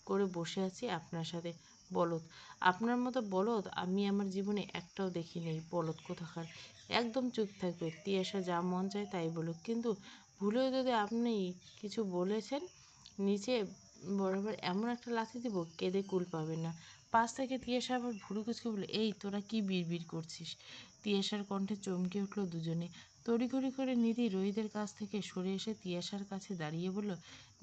করে বসে আছি আপনার সাথে। বলদ, আপনার মতো বলদ আমি আমার জীবনে একটাও দেখি নেই। বলদ কোথাকার। একদম চুপ থাকবে। তিয়াশা যা মন চায় তাই বলুক, কিন্তু ভুলেও যদি আপনি কিছু বলেছেন, নিচে বরাবর এমন একটা লাথি দিব কেঁদে কুল পাবে না। পাশ থেকে তিয়াশা আবার ভুরু কুচকে বলে, এই তোরা কি বিড়বিড় করছিস? তিয়াশার কণ্ঠে চমকে উঠল দুজনে। তড়িঘড়ি করে নিধি রোহিতের কাছ থেকে সরে এসে তিয়াশার কাছে দাঁড়িয়ে বলল,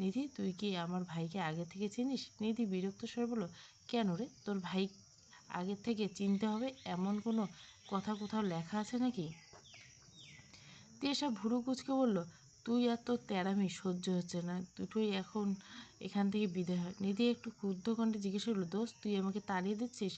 নিধি তুই কি আমার ভাইকে আগে থেকে চিনিস? নিধি বিরক্ত স্বরে বলল, কেন রে, তোর ভাই আগের থেকে চিনতে হবে এমন কোনো কথা কোথাও লেখা আছে নাকি? তিয়াশা ভুরু কুচকে বলল, তুই আর তোর তেড়ামি সহ্য হচ্ছে না, দুটোই এখন এখান থেকে বিদায় হয়। নিধি একটু ক্ষুব্ধ কণ্ঠে জিজ্ঞেস করলো, দোস্ত তুই আমাকে তাড়িয়ে দিচ্ছিস?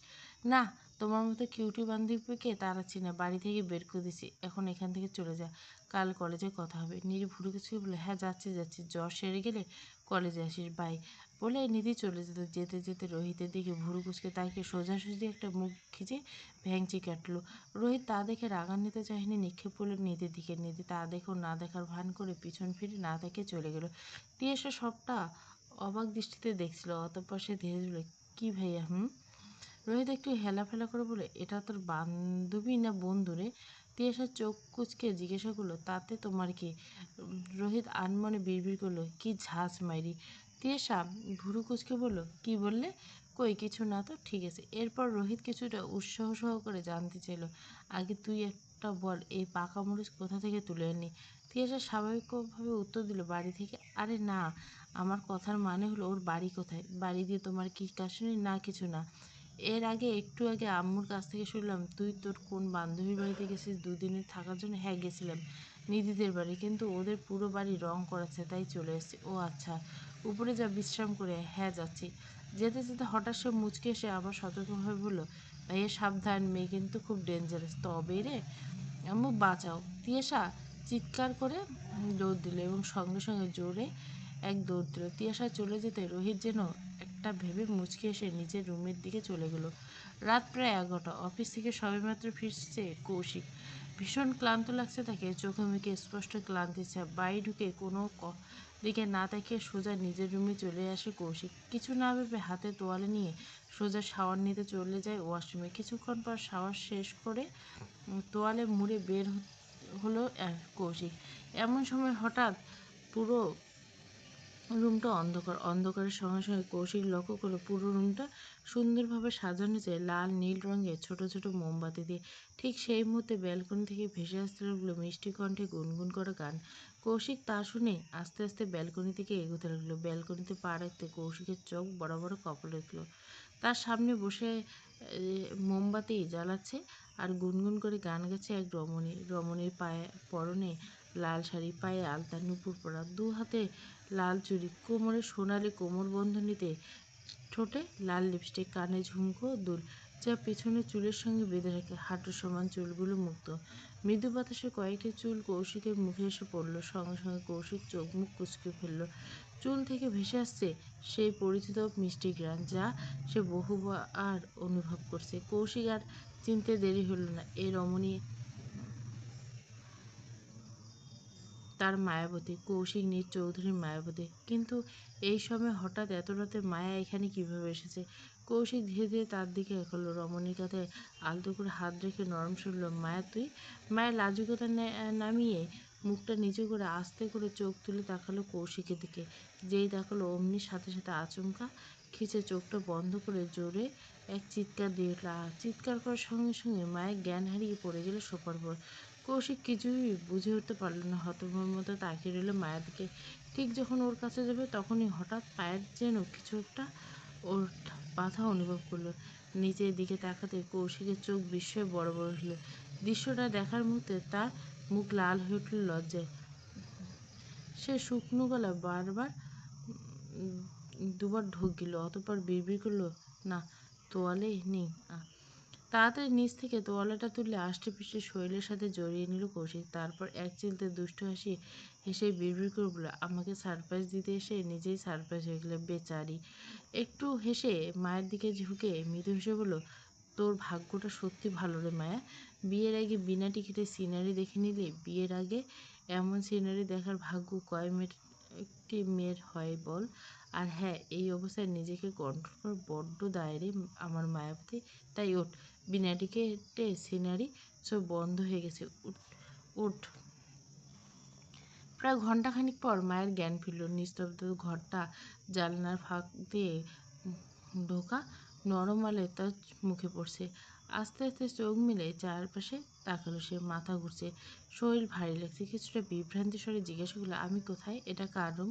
না, তোমার মতো কিউটি বান্ধবীকে তাড়াচ্ছি না, বাড়ি থেকে বের করে দিচ্ছি। এখন এখান থেকে চলে যা, কাল কলেজে কথা হবে। নিধি ভুরু কুচকে বলল, হ্যাঁ যাচ্ছি যাচ্ছি, জ্বর সেরে গেলে কলেজে আসিস, বাই। বলে নিধি চলে যেতে যেতে রোহিতের দিকে ভুরু কুচকে তাকিয়ে সোজাসুজি একটা মুখ খিচে ভ্যাংচি কাটলো। রোহিত তা দেখে রাগান্বিত চাহনি নিক্ষেপ করল নিধির দিকে। নিধি তা দেখেও না দেখার ভান করে পিছন ফিরে না দেখে চলে গেল। তিয়াশা সবটা অবাক দৃষ্টিতে দেখছিল। অতঃপর সে ধীরে ধীরে, কি ভাইয়া? রোহিত একটু হেলাফেলা করে বলে, এটা তোর বান্ধবী না বন্ধু রে? তিয়াশা চোখ কুচকে জিজ্ঞাসা করলো, তাতে তোমার কি? রোহিত আনমনে বিড়বিড় করলো, কি ঝাঁজ মাইরি। তিয়াশা ভুরু কুচকে বলল, কি বললে? কই কিছু না তো, ঠিক আছে। এরপর রোহিত কিছুটা উৎসাহ সহকারে জানতে চাইল, আগে তুই একটা বল, এই পাকা মরিচ কোথা থেকে তুলে আনলি? তিয়াশা স্বাভাবিকভাবে উত্তর দিল, বাড়ি থেকে। আরে না, আমার কথার মানে হলো ওর বাড়ি কোথায়? বাড়ি দিয়ে তোমার কি কাশনি? না কিছু না। এর আগে একটু আগে আম্মুর কাছ থেকে শুনলাম তুই তোর কোন বান্ধবীর বাড়িতে গেছিস দুদিনের থাকার জন্য। হ্যাঁ গেছিলাম, নিধিদের বাড়ি, কিন্তু ওদের পুরো বাড়ি রং করাচ্ছে তাই চলে এসেছি। ও আচ্ছা, উপরে যা বিশ্রাম করে। হ্যাঁ যাচ্ছি। যেতে যেতে হঠাৎ সে মুচকে এসে আবার সতর্কভাবে বলল, ভাইয়া সাবধান, মেয়ে কিন্তু খুব ডেঞ্জারাস। তবে রে আম্মু বাঁচাও। তিয়াশা চিৎকার করে দৌড় দিল এবং সঙ্গে সঙ্গে জোরে এক দৌড় দিল। তিয়াশা চলে যেতে রোহিত যেন একটা ভেবে মুচকে এসে নিজের রুমের দিকে চলে গেল। রাত প্রায় 11টা। অফিস থেকে সবেমাত্র ফিরছে কৌশিক। ভীষণ ক্লান্ত লাগছে তাকে, চোখে মুখে স্পষ্ট ক্লান্তি ছাপ। বাড়ি ঢুকে কোনো দিকে না তাকিয়ে সোজা নিজের রুমে চলে আসে কৌশিক। কিছু না ভেবে হাতে তোয়ালে নিয়ে সোজা শাওয়ার নিতে চলে যায় ওয়াশরুমে। কিছুক্ষণ পর শাওয়ার শেষ করে তোয়ালে মুড়ে বের হলো কৌশিক। এমন সময় হঠাৎ পুরো রুমটা অন্ধকার। অন্ধকারের সঙ্গে সঙ্গে কৌশিক লক্ষ্য করলো পুরো রুমটা সুন্দরভাবে সাজানো হয়েছে লাল নীল রঙের ছোট ছোট মোমবাতি দিয়ে। ঠিক সেই মুহূর্তে ব্যালকনি থেকে ভেসে আসতে লাগলো মিষ্টি কণ্ঠে গুনগুন করা গান। কৌশিক তা শুনে আস্তে আস্তে ব্যালকনি থেকে এগোতে লাগলো। ব্যালকনিতে পা রাখতে কৌশিকের চোখ বড় বড় কপাল উঠল। তার সামনে বসে মোমবাতি জ্বালাচ্ছে আর গুনগুন করে গান গাচ্ছে এক রমণী। রমণীর পায়ে পরনে লাল শাড়ি, পায়ে আলতা, নুপুর পরা, দু হাতে লাল চুড়ি, কোমরে সোনালি কোমর বন্ধনীতে, ঠোঁটে লাল লিপস্টিক, কানে ঝুমকো দুল যা পেছনে চুলের সঙ্গে বেঁধে রাখে। হাঁটু সমান চুলগুলো মুক্ত। মৃদু বাতাসে কয়েকটি চুল কৌশিকের মুখে এসে পড়ল। সঙ্গে সঙ্গে কৌশিক চোখ মুখ কুঁচকে ফেলল। চুল থেকে ভেসে আসছে সেই পরিচিত মিষ্টি ঘ্রাণ যা সে বহুবার অনুভব করছে। কৌশিক আর চিনতে দেরি হলো না, এ রমণী তার মায়াবতী, কৌশিক নিজ চৌধুরীর মায়াবতী। কিন্তু এই সময় হঠাৎ এত রাতে মায়া এখানে কিভাবে এসেছে? কৌশিক ধীরে ধীরে তার দিকে এগোলো। রমণীর কাঁধে আলতো করে হাত রেখে নরম শুনল, মায়া তুই? মায়ের লাজুকতা নামিয়ে মুখটা নিচু করে আস্তে করে চোখ তুলে তাকালো কৌশিকের দিকে। যেই তাকালো অমনি সাথে সাথে আচমকা খিচে চোখটা বন্ধ করে জোরে এক চিৎকার দিয়ে উঠল। চিৎকার করার সঙ্গে সঙ্গে মায়ের জ্ঞান হারিয়ে পড়ে গেল সোফার উপর। কৌশিক কিছুই বুঝে উঠতে পারল না, হতভম্বের মতো তাকিয়ে রইল মায়ের দিকে। ঠিক যখন ওর কাছে যাবে তখনই হঠাৎ পায়ের যেন কিছু একটা ওর বাধা অনুভব করলো। নিচের দিকে তাকাতে কৌশিকের চোখ বিস্ময়ে বড় বড় হলো। দৃশ্যটা দেখার মুহূর্তে তার মুখ লাল হয়ে উঠল লজ্জায়। সে শুকনো গলা বারবার দুবার ঢোক গেল, অতঃপর বিড়বিড় করল, না, তোয়ালে নেই। তাড়াতাড়ি নিচ থেকে তোয়ালেটা তুলে আষ্টে পৃষ্ঠে শরীরের সাথে জড়িয়ে নিল কৌশিক। তারপর এক চিলতে দুষ্ট হাসি হেসে বিড়বিড় করে বলল, আমাকে সারপ্রাইজ দিতে এসে নিজেই সারপ্রাইজ হয়ে গেলে বেচারি। একটু হেসে মায়ের দিকে ঝুঁকে মৃদু হেসে বলল, তোর ভাগ্যটা সত্যি ভালো রে মায়া। বিয়ের আগে বিনা টিকিটে সিনারি দেখে নিলি। বিয়ের আগে এমন সিনারি দেখার ভাগ্য কয় একটি মেয়ের হয় বল? আর হ্যাঁ, এই অবস্থায় নিজেকে কন্ট্রোল করা বড্ড দায় আমার মায়াবতী। তাই ওঠ, বিনা টিকিটে সিনারি সব বন্ধ হয়ে গেছে, ওঠ। প্রায় ঘণ্টাখানিক পর মায়ের জ্ঞান ফিরল। নিস্তব্ধ ঘরটা, জানলার ফাঁক দিয়ে ঢোকা নরম আলোয় তার মুখে পড়ছে। আস্তে আস্তে চোখ মেলে চারপাশে তাকালো সে। মাথা ঘুরছে, শরীর ভারী লাগছে। কিছুটা বিভ্রান্তি স্বরে জিজ্ঞাসা করলো, আমি কোথায়? এটা কার রুম?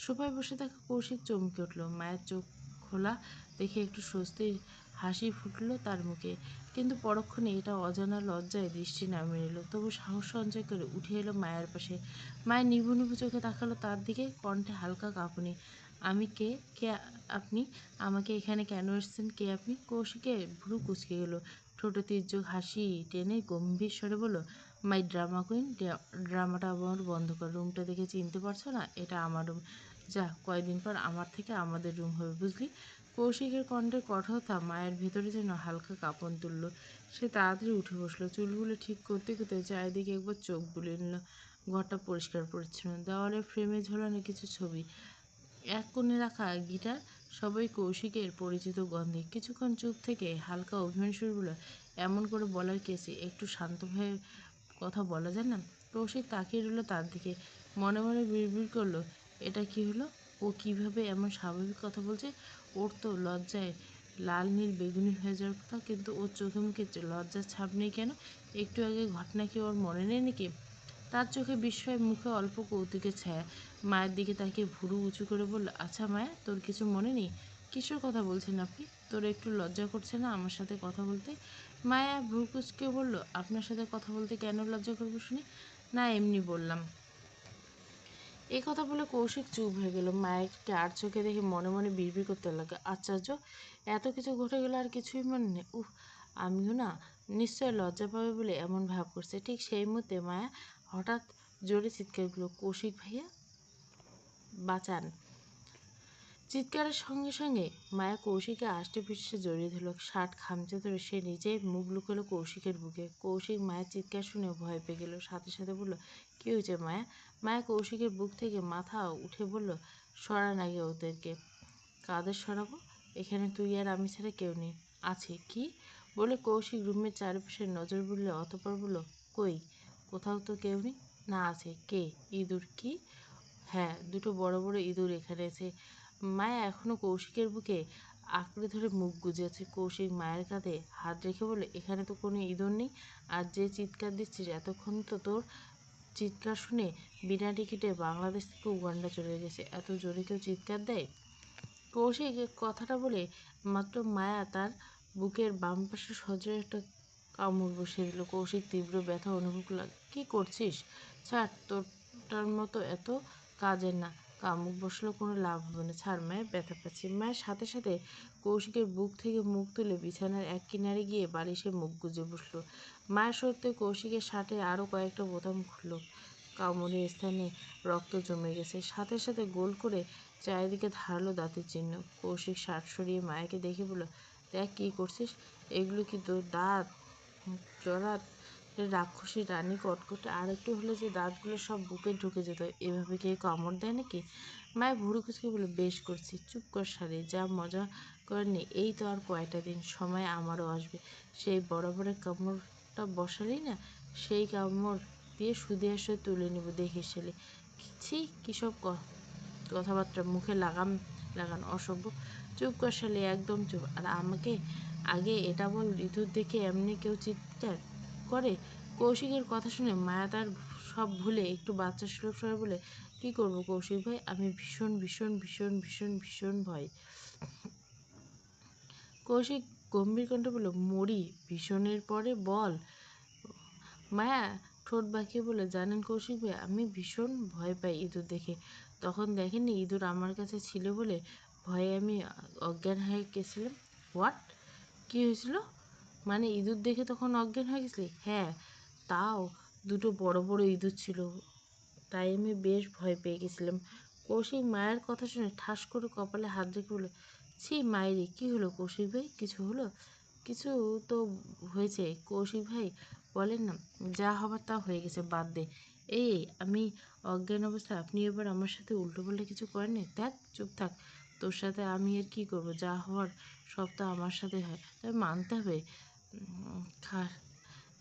সোফায় বসে থাকা কৌশিক চমকে উঠল। মায়ের চোখ খোলা দেখে একটু স্বস্তির হাসি ফুটল তার মুখে। কিন্তু পরক্ষণে এটা অজানা লজ্জায় দৃষ্টি নামিয়ে নিল। তবু সাহস সঞ্চয় করে উঠে এলো মায়ের পাশে। মায়ের নিভু নিভু চোখে তাকালো তার দিকে, কণ্ঠে হালকা কাঁপুনি। আমি কে? কে আপনি? আমাকে এখানে কেন এসেছেন? কে আপনি? কৌশিকের ভ্রু কুঁচকে গেল। ঠোঁটে তির্যক হাসি টেনে গম্ভীর স্বরে বলল, মাই ড্রামা কুইন, ড্রামাটা আমার বন্ধ কর। রুমটা দেখে চিনতে পারছো না? এটা আমার রুম। যা, কয়দিন পর আমার থেকে আমাদের রুম হবে, বুঝলি? কৌশিকের কণ্ঠের কঠোরতা মায়ের ভেতরে যেন হালকা কাঁপন তুলল। সে তাড়াতাড়ি উঠে বসলো। চুলগুলো ঠিক করতে করতে চারিদিকে একবার চোখ বুলিয়ে নিল। ঘরটা পরিষ্কার পরিচ্ছন্ন। দেওয়ালের ফ্রেমে ঝোলানো কিছু ছবি, এক কোণে রাখা গিটার, সবাই কৌশিকের পরিচিত গন্ধে। কিছুক্ষণ চুপ থেকে হালকা অভিমান শুরু হলো, এমন করে বলার কি আছে? একটু শান্তভাবে কথা বলা যায় না? কৌশিক তাকিয়ে রইল তার দিকে, মনে মনে বিড়বিড় করলো, এটা কি হলো? ও কিভাবে এমন স্বাভাবিক কথা বলছে? ওর তো লজ্জায় লাল নীল বেগুনি হয়ে যাওয়ার কথা, কিন্তু ওর চোখে মুখে লজ্জার ছাপ নেই কেন? একটু আগে ঘটনা কি ওর মনে নেই নাকি? তার চোখে বিস্ময়, মুখে অল্প কৌতুকের ছায়া। মায়ের দিকে তাকিয়ে ভুরু উঁচু করে বলল, আচ্ছা মায়া, তোর কিছু মনে নেই? কিসের কথা বলছেন আপনি? তোর একটু লজ্জা করছে না আমার সাথে কথা বলতে? মায়া ভ্রু কুঁচকে বলল, আপনার সাথে কথা বলতে কেন লজ্জা করবো শুনি? না, এমনি বললাম। এই কথা বলে কৌশিক চুপ হয়ে গেল। মায়াকে আর চোখে দেখে মনে মনে বিড়বিড় করতে লাগলো, আশ্চর্য, এত কিছু ঘটে গেল আর কিছুই মনে নেই। উফ, আমিও না, নিশ্চয় লজ্জা পাবে বলে এমন ভাব করছে। ঠিক সেই মুহূর্তে মায়া হঠাৎ জোরে চিৎকার করল, কৌশিক ভাইয়া, বাঁচান! চিৎকারের সঙ্গে সঙ্গে মায়া কৌশিককে আষ্টে পৃষ্ঠে জড়িয়ে ধরল। শার্ট খামচে ধরে সে নিজে মুখ লুকোলো কৌশিকের বুকে। কৌশিক মায়ের চিৎকার শুনে ভয় পেয়ে গেল। সাথে সাথে বলল, কী হয়েছে মায়া? মায়া কৌশিকের বুক থেকে মাথা উঠে বলল, সরান আগে ওদেরকে। কাদের সরাবো? এখানে তুই আর আমি ছাড়া কেউ নেই। আছে কি? বলে কৌশিক রুমের চারপাশে নজর বুলল, অতঃপর বলল, কই? কোথাও তো কেউ নেই। না, আছে। কে? ইঁদুর? কি? হ্যাঁ, দুটো বড় বড় ইঁদুর এখানে আছে। মায়া এখনো কৌশিকের বুকে আঁকড়ে ধরে মুখ গুজে আছে। কৌশিক মায়ের কাঁধে হাত রেখে বলে, এখানে তো কোনো ইঁদুর নেই। আর যে চিৎকার দিচ্ছিস, এতক্ষণ তো তোর চিৎকার শুনে বিনা টিকিটে বাংলাদেশ থেকে উগান্ডা চলে গেছে। এত জোরে কেউ চিৎকার দেয়? কৌশিক কথাটা বলে মাত্র মায়া তার বুকের বাম পাশে সজোরে একটা কামড় বসিয়ে দিল। কৌশিক তীব্র ব্যথা অনুভব করল। কী করছিস? ছাড়, তোরটার মতো এত কাজের না। কামুক বসলেও কোনো লাভ হবে না। ছাড়, মায়ের ব্যথা পাচ্ছি। মায়ের সাথে সাথে কৌশিকের বুক থেকে মুখ তুলে বিছানার এক কিনারে গিয়ে বালিশে মুখ গুজে বসল। মায়ের সত্যি কৌশিকের শার্টে আরও কয়েকটা বোতাম খুলল। কামড়ের স্থানে রক্ত জমে গেছে। সাথে সাথে গোল করে চারিদিকে ধারালো দাঁতের চিহ্ন। কৌশিক শার্ট সরিয়ে মায়াকে দেখে বলল, দেখ কী করছিস, এগুলো কি তোর দাঁত? জরাত রাক্ষসী রানী কটকটে আর একটু হলে যে দাঁতগুলো সব বুকে ঢুকে যেত। এভাবে কেউ কামড় দেয় নাকি? মায়ের ভুরু কুচকে বলে, বেশ করছি, চুপ কর শালি, যা মজা করেনি এই তো আর কয়টা দিন, সময় আমারও আসবে। সেই বরাবরের কামড়টা বসালি না, সেই কামড় দিয়ে সুদে আসে তুলে নিব, দেখিস শালি। ছি, কী সব কথাবার্তা, মুখে লাগান অসভ্য। চুপ কর শালি, একদম চুপ। আর আমাকে আগে এটা বল, ঋতুর দেখে এমনি কেউ চিৎকার করে? কৌশিকের কথা শুনে মায়া তার সব ভুলে একটু বাচ্চা সুলভ স্বরে বলে, কী করবো কৌশিক ভাই, আমি ভীষণ ভীষণ ভীষণ ভীষণ ভীষণ ভয়। কৌশিক গম্ভীর কণ্ঠে বলল, মরি ভীষণের পরে বল। মায়া ঠোঁট বাঁকিয়ে বলে, জানেন কৌশিক ভাই, আমি ভীষণ ভয় পাই ইঁদুর দেখে। তখন দেখেননি ইঁদুর আমার কাছে ছিল বলে ভয়ে আমি অজ্ঞান হয়ে গেছিলাম। হোয়াট? কী হয়েছিল? মানে ইঁদুর দেখে তখন অজ্ঞান হয়ে গেছিলি? হ্যাঁ, তাও দুটো বড় বড় ইঁদুর ছিল, তাই আমি বেশ ভয় পেয়ে গেছিলাম। কৌশিক মায়ের কথা শুনে ঠাস করে কপালে হাত রেখে বলল, ছি মায়েরি, কী হলো কৌশিক ভাই, কিছু হলো? কিছু তো হয়েছে কৌশিক ভাই, বলেন না। যা হবার তা হয়ে গেছে, বাদ দে। এই আমি অজ্ঞান অবস্থায় আপনি এবার আমার সাথে উল্টোপাল্টা কিছু করেননি? দেখ, চুপ থাক। তোর সাথে আমি আর কী করবো, যা হওয়ার সব তো আমার সাথে হয়, তবে মানতে হবে। খা,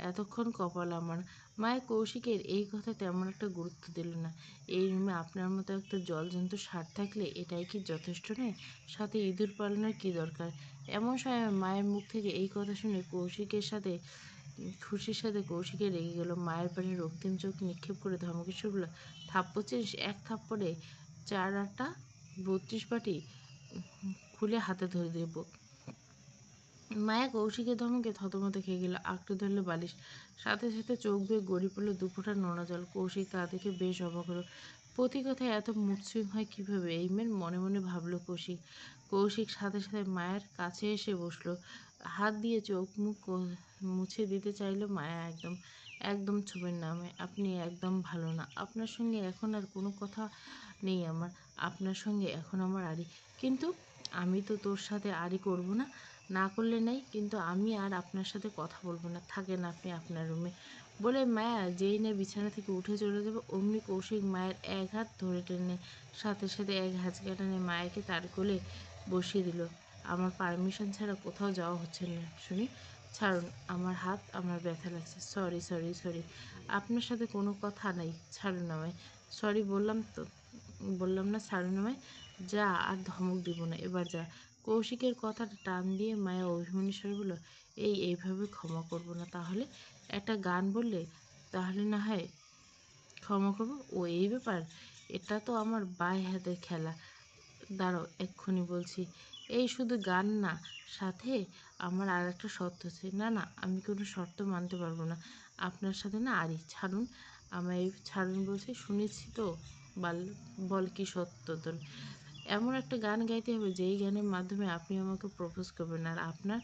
এতক্ষণ কপাল আমার। মায়ের কৌশিকের এই কথা তেমন একটা গুরুত্ব দিল না। এই রুমে আপনার মতো একটা জলজন্তু ষাঁড় থাকলে এটাই কি যথেষ্ট নয়? সাথে ইঁদুর পালানোর কী দরকার? এমন সময় মায়ের মুখ থেকে এই কথা শুনে কৌশিকের সাথে খুশির সাথে কৌশিকের রেগে গেল। মায়ের পানে রক্তিম চোখ নিক্ষেপ করে ধমকেশ্বর বলল, থাপ্পড় চিনিস? এক থাপ্পড়ে 4 8 32 বাটি খুলে হাতে ধরে দেব। মায়া কৌশিকের ধমকে থতমত খেয়ে গেল, আঁকড়ে ধরল বালিশ। সাথে সাথে চোখ বেয়ে গড়ি পড়ল দুফোঁটা নোনা জল। কৌশিক তা দেখে বেশ অবাক হলো। প্রতি কথায় এত মুডসুইং হয় কীভাবে এই মেয়ের, মনে মনে ভাবল কৌশিক। কৌশিক সাথে সাথে মায়ের কাছে এসে বসলো। হাত দিয়ে চোখ মুখ মুছে দিতে চাইল মায়া। একদম একদম ছুঁবেন না আমায়, আপনি একদম ভালো না। আপনার সঙ্গে এখন আর কোনো কথা নেই আমার। আপনার সঙ্গে এখন আমার আড়ি। কিন্তু আমি তো তোর সাথে আড়ি করব না। না করলে নেই, কিন্তু আমি আর আপনার সাথে কথা বলবো না। থাকেন আপনি আপনার রুমে। বলে মায়া যেই না বিছানা থেকে উঠে চলে যাবে, অমনি কৌশিক মায়ের এক হাত ধরে টেনে সাথে সাথে এক হ্যাঁচকা টেনে মায়াকে তার কোলে বসিয়ে দিল। আমার পারমিশন ছাড়া কোথাও যাওয়া হচ্ছে না শুনি। ছাড়ুন আমার হাত, আমার ব্যথা লাগছে। সরি সরি সরি, আপনার সাথে কোনো কথা নাই, ছাড়ুন আমায়। সরি বললাম তো, বললাম না ছাড়ুন আমায়। যা, আর ধমক দিব না, এবার যা। কৌশিকের কথাটা টান দিয়ে মায়া অভিমানী স্বরে বলল, এইভাবে ক্ষমা করবো না। তাহলে একটা গান বললে তাহলে না হয় ক্ষমা করবো। ও এই ব্যাপার, এটা তো আমার বাঁ হাতের খেলা। দাঁড়াও, এক্ষুনি বলছি। এই শুধু গান না, সাথে আমার আর একটা শর্ত আছে। না না, আমি কোনো শর্ত মানতে পারবো না। আপনার সাথে না আরি, ছাড়ুন আমায়, ছাড়ুন বলছি, শুনেছি তো। বাল, বল কী সত্য তোর? এমন একটা গান গাইতে হবে যেই গানের মাধ্যমে আপনি আমাকে প্রপোজ করবেন, আর আপনার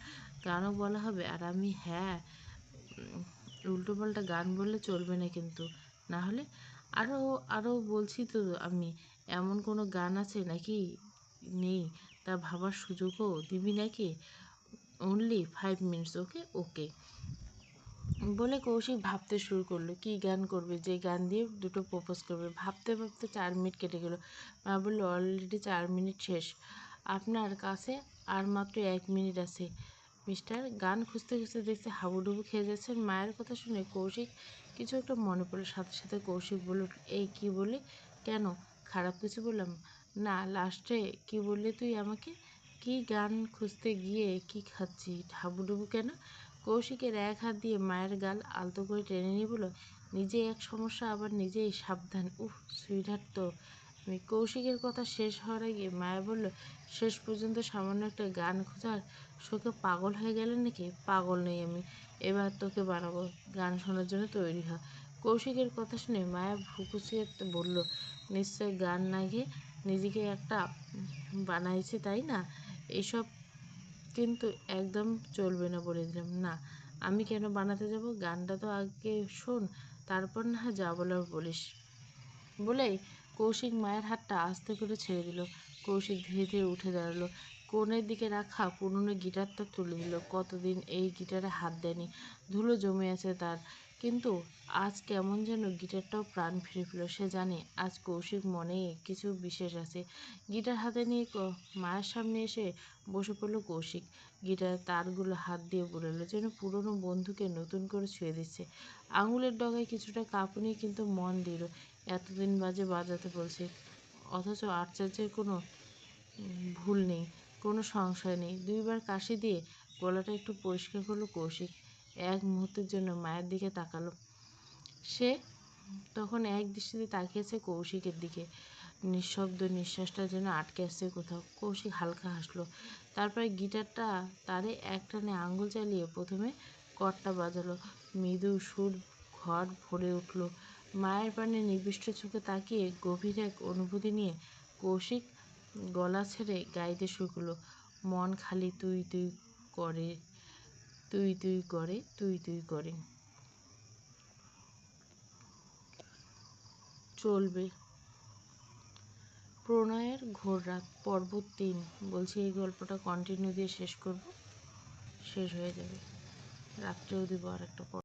গানও বলা হবে, আর আমি হ্যাঁ। উল্টোপাল্টা গান বললে চলবে না কিন্তু, না হলে। আরও আরও বলছি তো আমি, এমন কোনো গান আছে নাকি নেই, তা ভাবার সুযোগও দিবি নাকি? অনলি 5 মিনিটস, ওকে ওকে। বলে কৌশিক ভাবতে শুরু করলো কী গান করবে, যে গান দিয়ে দুটো প্রপোজ করবে। ভাবতে ভাবতে 4 মিনিট কেটে গেল। মা বললো, অলরেডি 4 মিনিট শেষ, আপনার কাছে আর মাত্র 1 মিনিট আছে মিস্টার। গান খুঁজতে খুঁজতে দেখতে হাবুডুবু খেয়ে যাচ্ছেন। মায়ের কথা শুনে কৌশিক কিছু একটা মনে পড়লো। সাথে সাথে কৌশিক বলল, এই কী বলি? কেন, খারাপ কিছু বললাম? না, লাস্টে কী বললি তুই আমাকে? কী গান খুঁজতে গিয়ে কী খাচ্ছি, হাবুডুবু কেন? কৌশিকের এক হাত দিয়ে মায়ের গাল আলতো করে টেনে নিয়ে বলল, নিজেই এক সমস্যা আবার নিজেই সাবধান। সুইটহার্ট তো আমি। কৌশিকের কথা শেষ হওয়ার আগে মায়া বলল, শেষ পর্যন্ত সামান্য একটা গান খোঁজার শোকে পাগল হয়ে গেলেন নাকি? পাগল নেই আমি, এবার তোকে বানাবো, গান শোনার জন্য তৈরি হ। কৌশিকের কথা শুনে মায়া ভ্রুকুচকে বলল, নিশ্চয় গান না গেয়ে নিজেকে একটা বানাইছে, তাই না? এসব কিন্তু একদম চলবে না, বলে দিলাম। না, আমি কেন বানাতে যাব? গানটা তো আগে শোন, তারপর না হয় যা বলার বলিস। বলেই কৌশিক মায়ের হাতটা আস্তে করে ছেড়ে দিল। কৌশিক ধীরে ধীরে উঠে দাঁড়ালো, কোণের দিকে রাখা পুরনো গিটারটা তুলে দিল। কতদিন এই গিটারে হাত দেয়নি, ধুলো জমে আছে তার। কিন্তু আজ কেমন যেন গিটারটাও প্রাণ ফিরে পেল। সে জানে আজ কৌশিক মনে কিছু বিশেষ আছে। গিটার হাতে নিয়ে মায়ের সামনে এসে বসে পড়ল কৌশিক। গিটারের তারগুলো হাত দিয়ে বুলালো, যেন পুরনো বন্ধুকে নতুন করে ছুঁয়ে দিচ্ছে। আঙুলের ডগায় কিছুটা কাঁপুনি, কিন্তু মন দিল এতদিন বাজে বাজাতে বলছে, অথচ আচার্যের কোনো ভুল নেই, কোনো সংশয় নেই। দুইবার কাশি দিয়ে গলাটা একটু পরিষ্কার করলো কৌশিক। এক মুহূর্তের জন্য মায়ের দিকে তাকালো সে। তখন এক দৃষ্টিতে তাকিয়েছে কৌশিকের দিকে। নিঃশব্দ, নিঃশ্বাসটা যেন আটকে আসছে কোথাও। কৌশিক হালকা হাসলো, তারপরে গিটারটা তারে এক টানে আঙুল চালিয়ে প্রথমে কর্ডটা বাজালো। মৃদু সুর ঘর ভরে উঠল। মায়ের পানে নিবিষ্ট চোখে তাকিয়ে গভীর এক অনুভূতি নিয়ে কৌশিক গলা ছেড়ে গাইতে শুরু করলো, মন খালি তুই তুই করে, তুই তুই করে, তুই তুই করে। চলবে প্রণয়ের ঘোর রাত, পর্ব ৩। বলছি এই গল্পটা কন্টিনিউ দিয়ে শেষ করব, শেষ হয়ে যাবে, রাত্রেও দিব আর একটা পর্ব।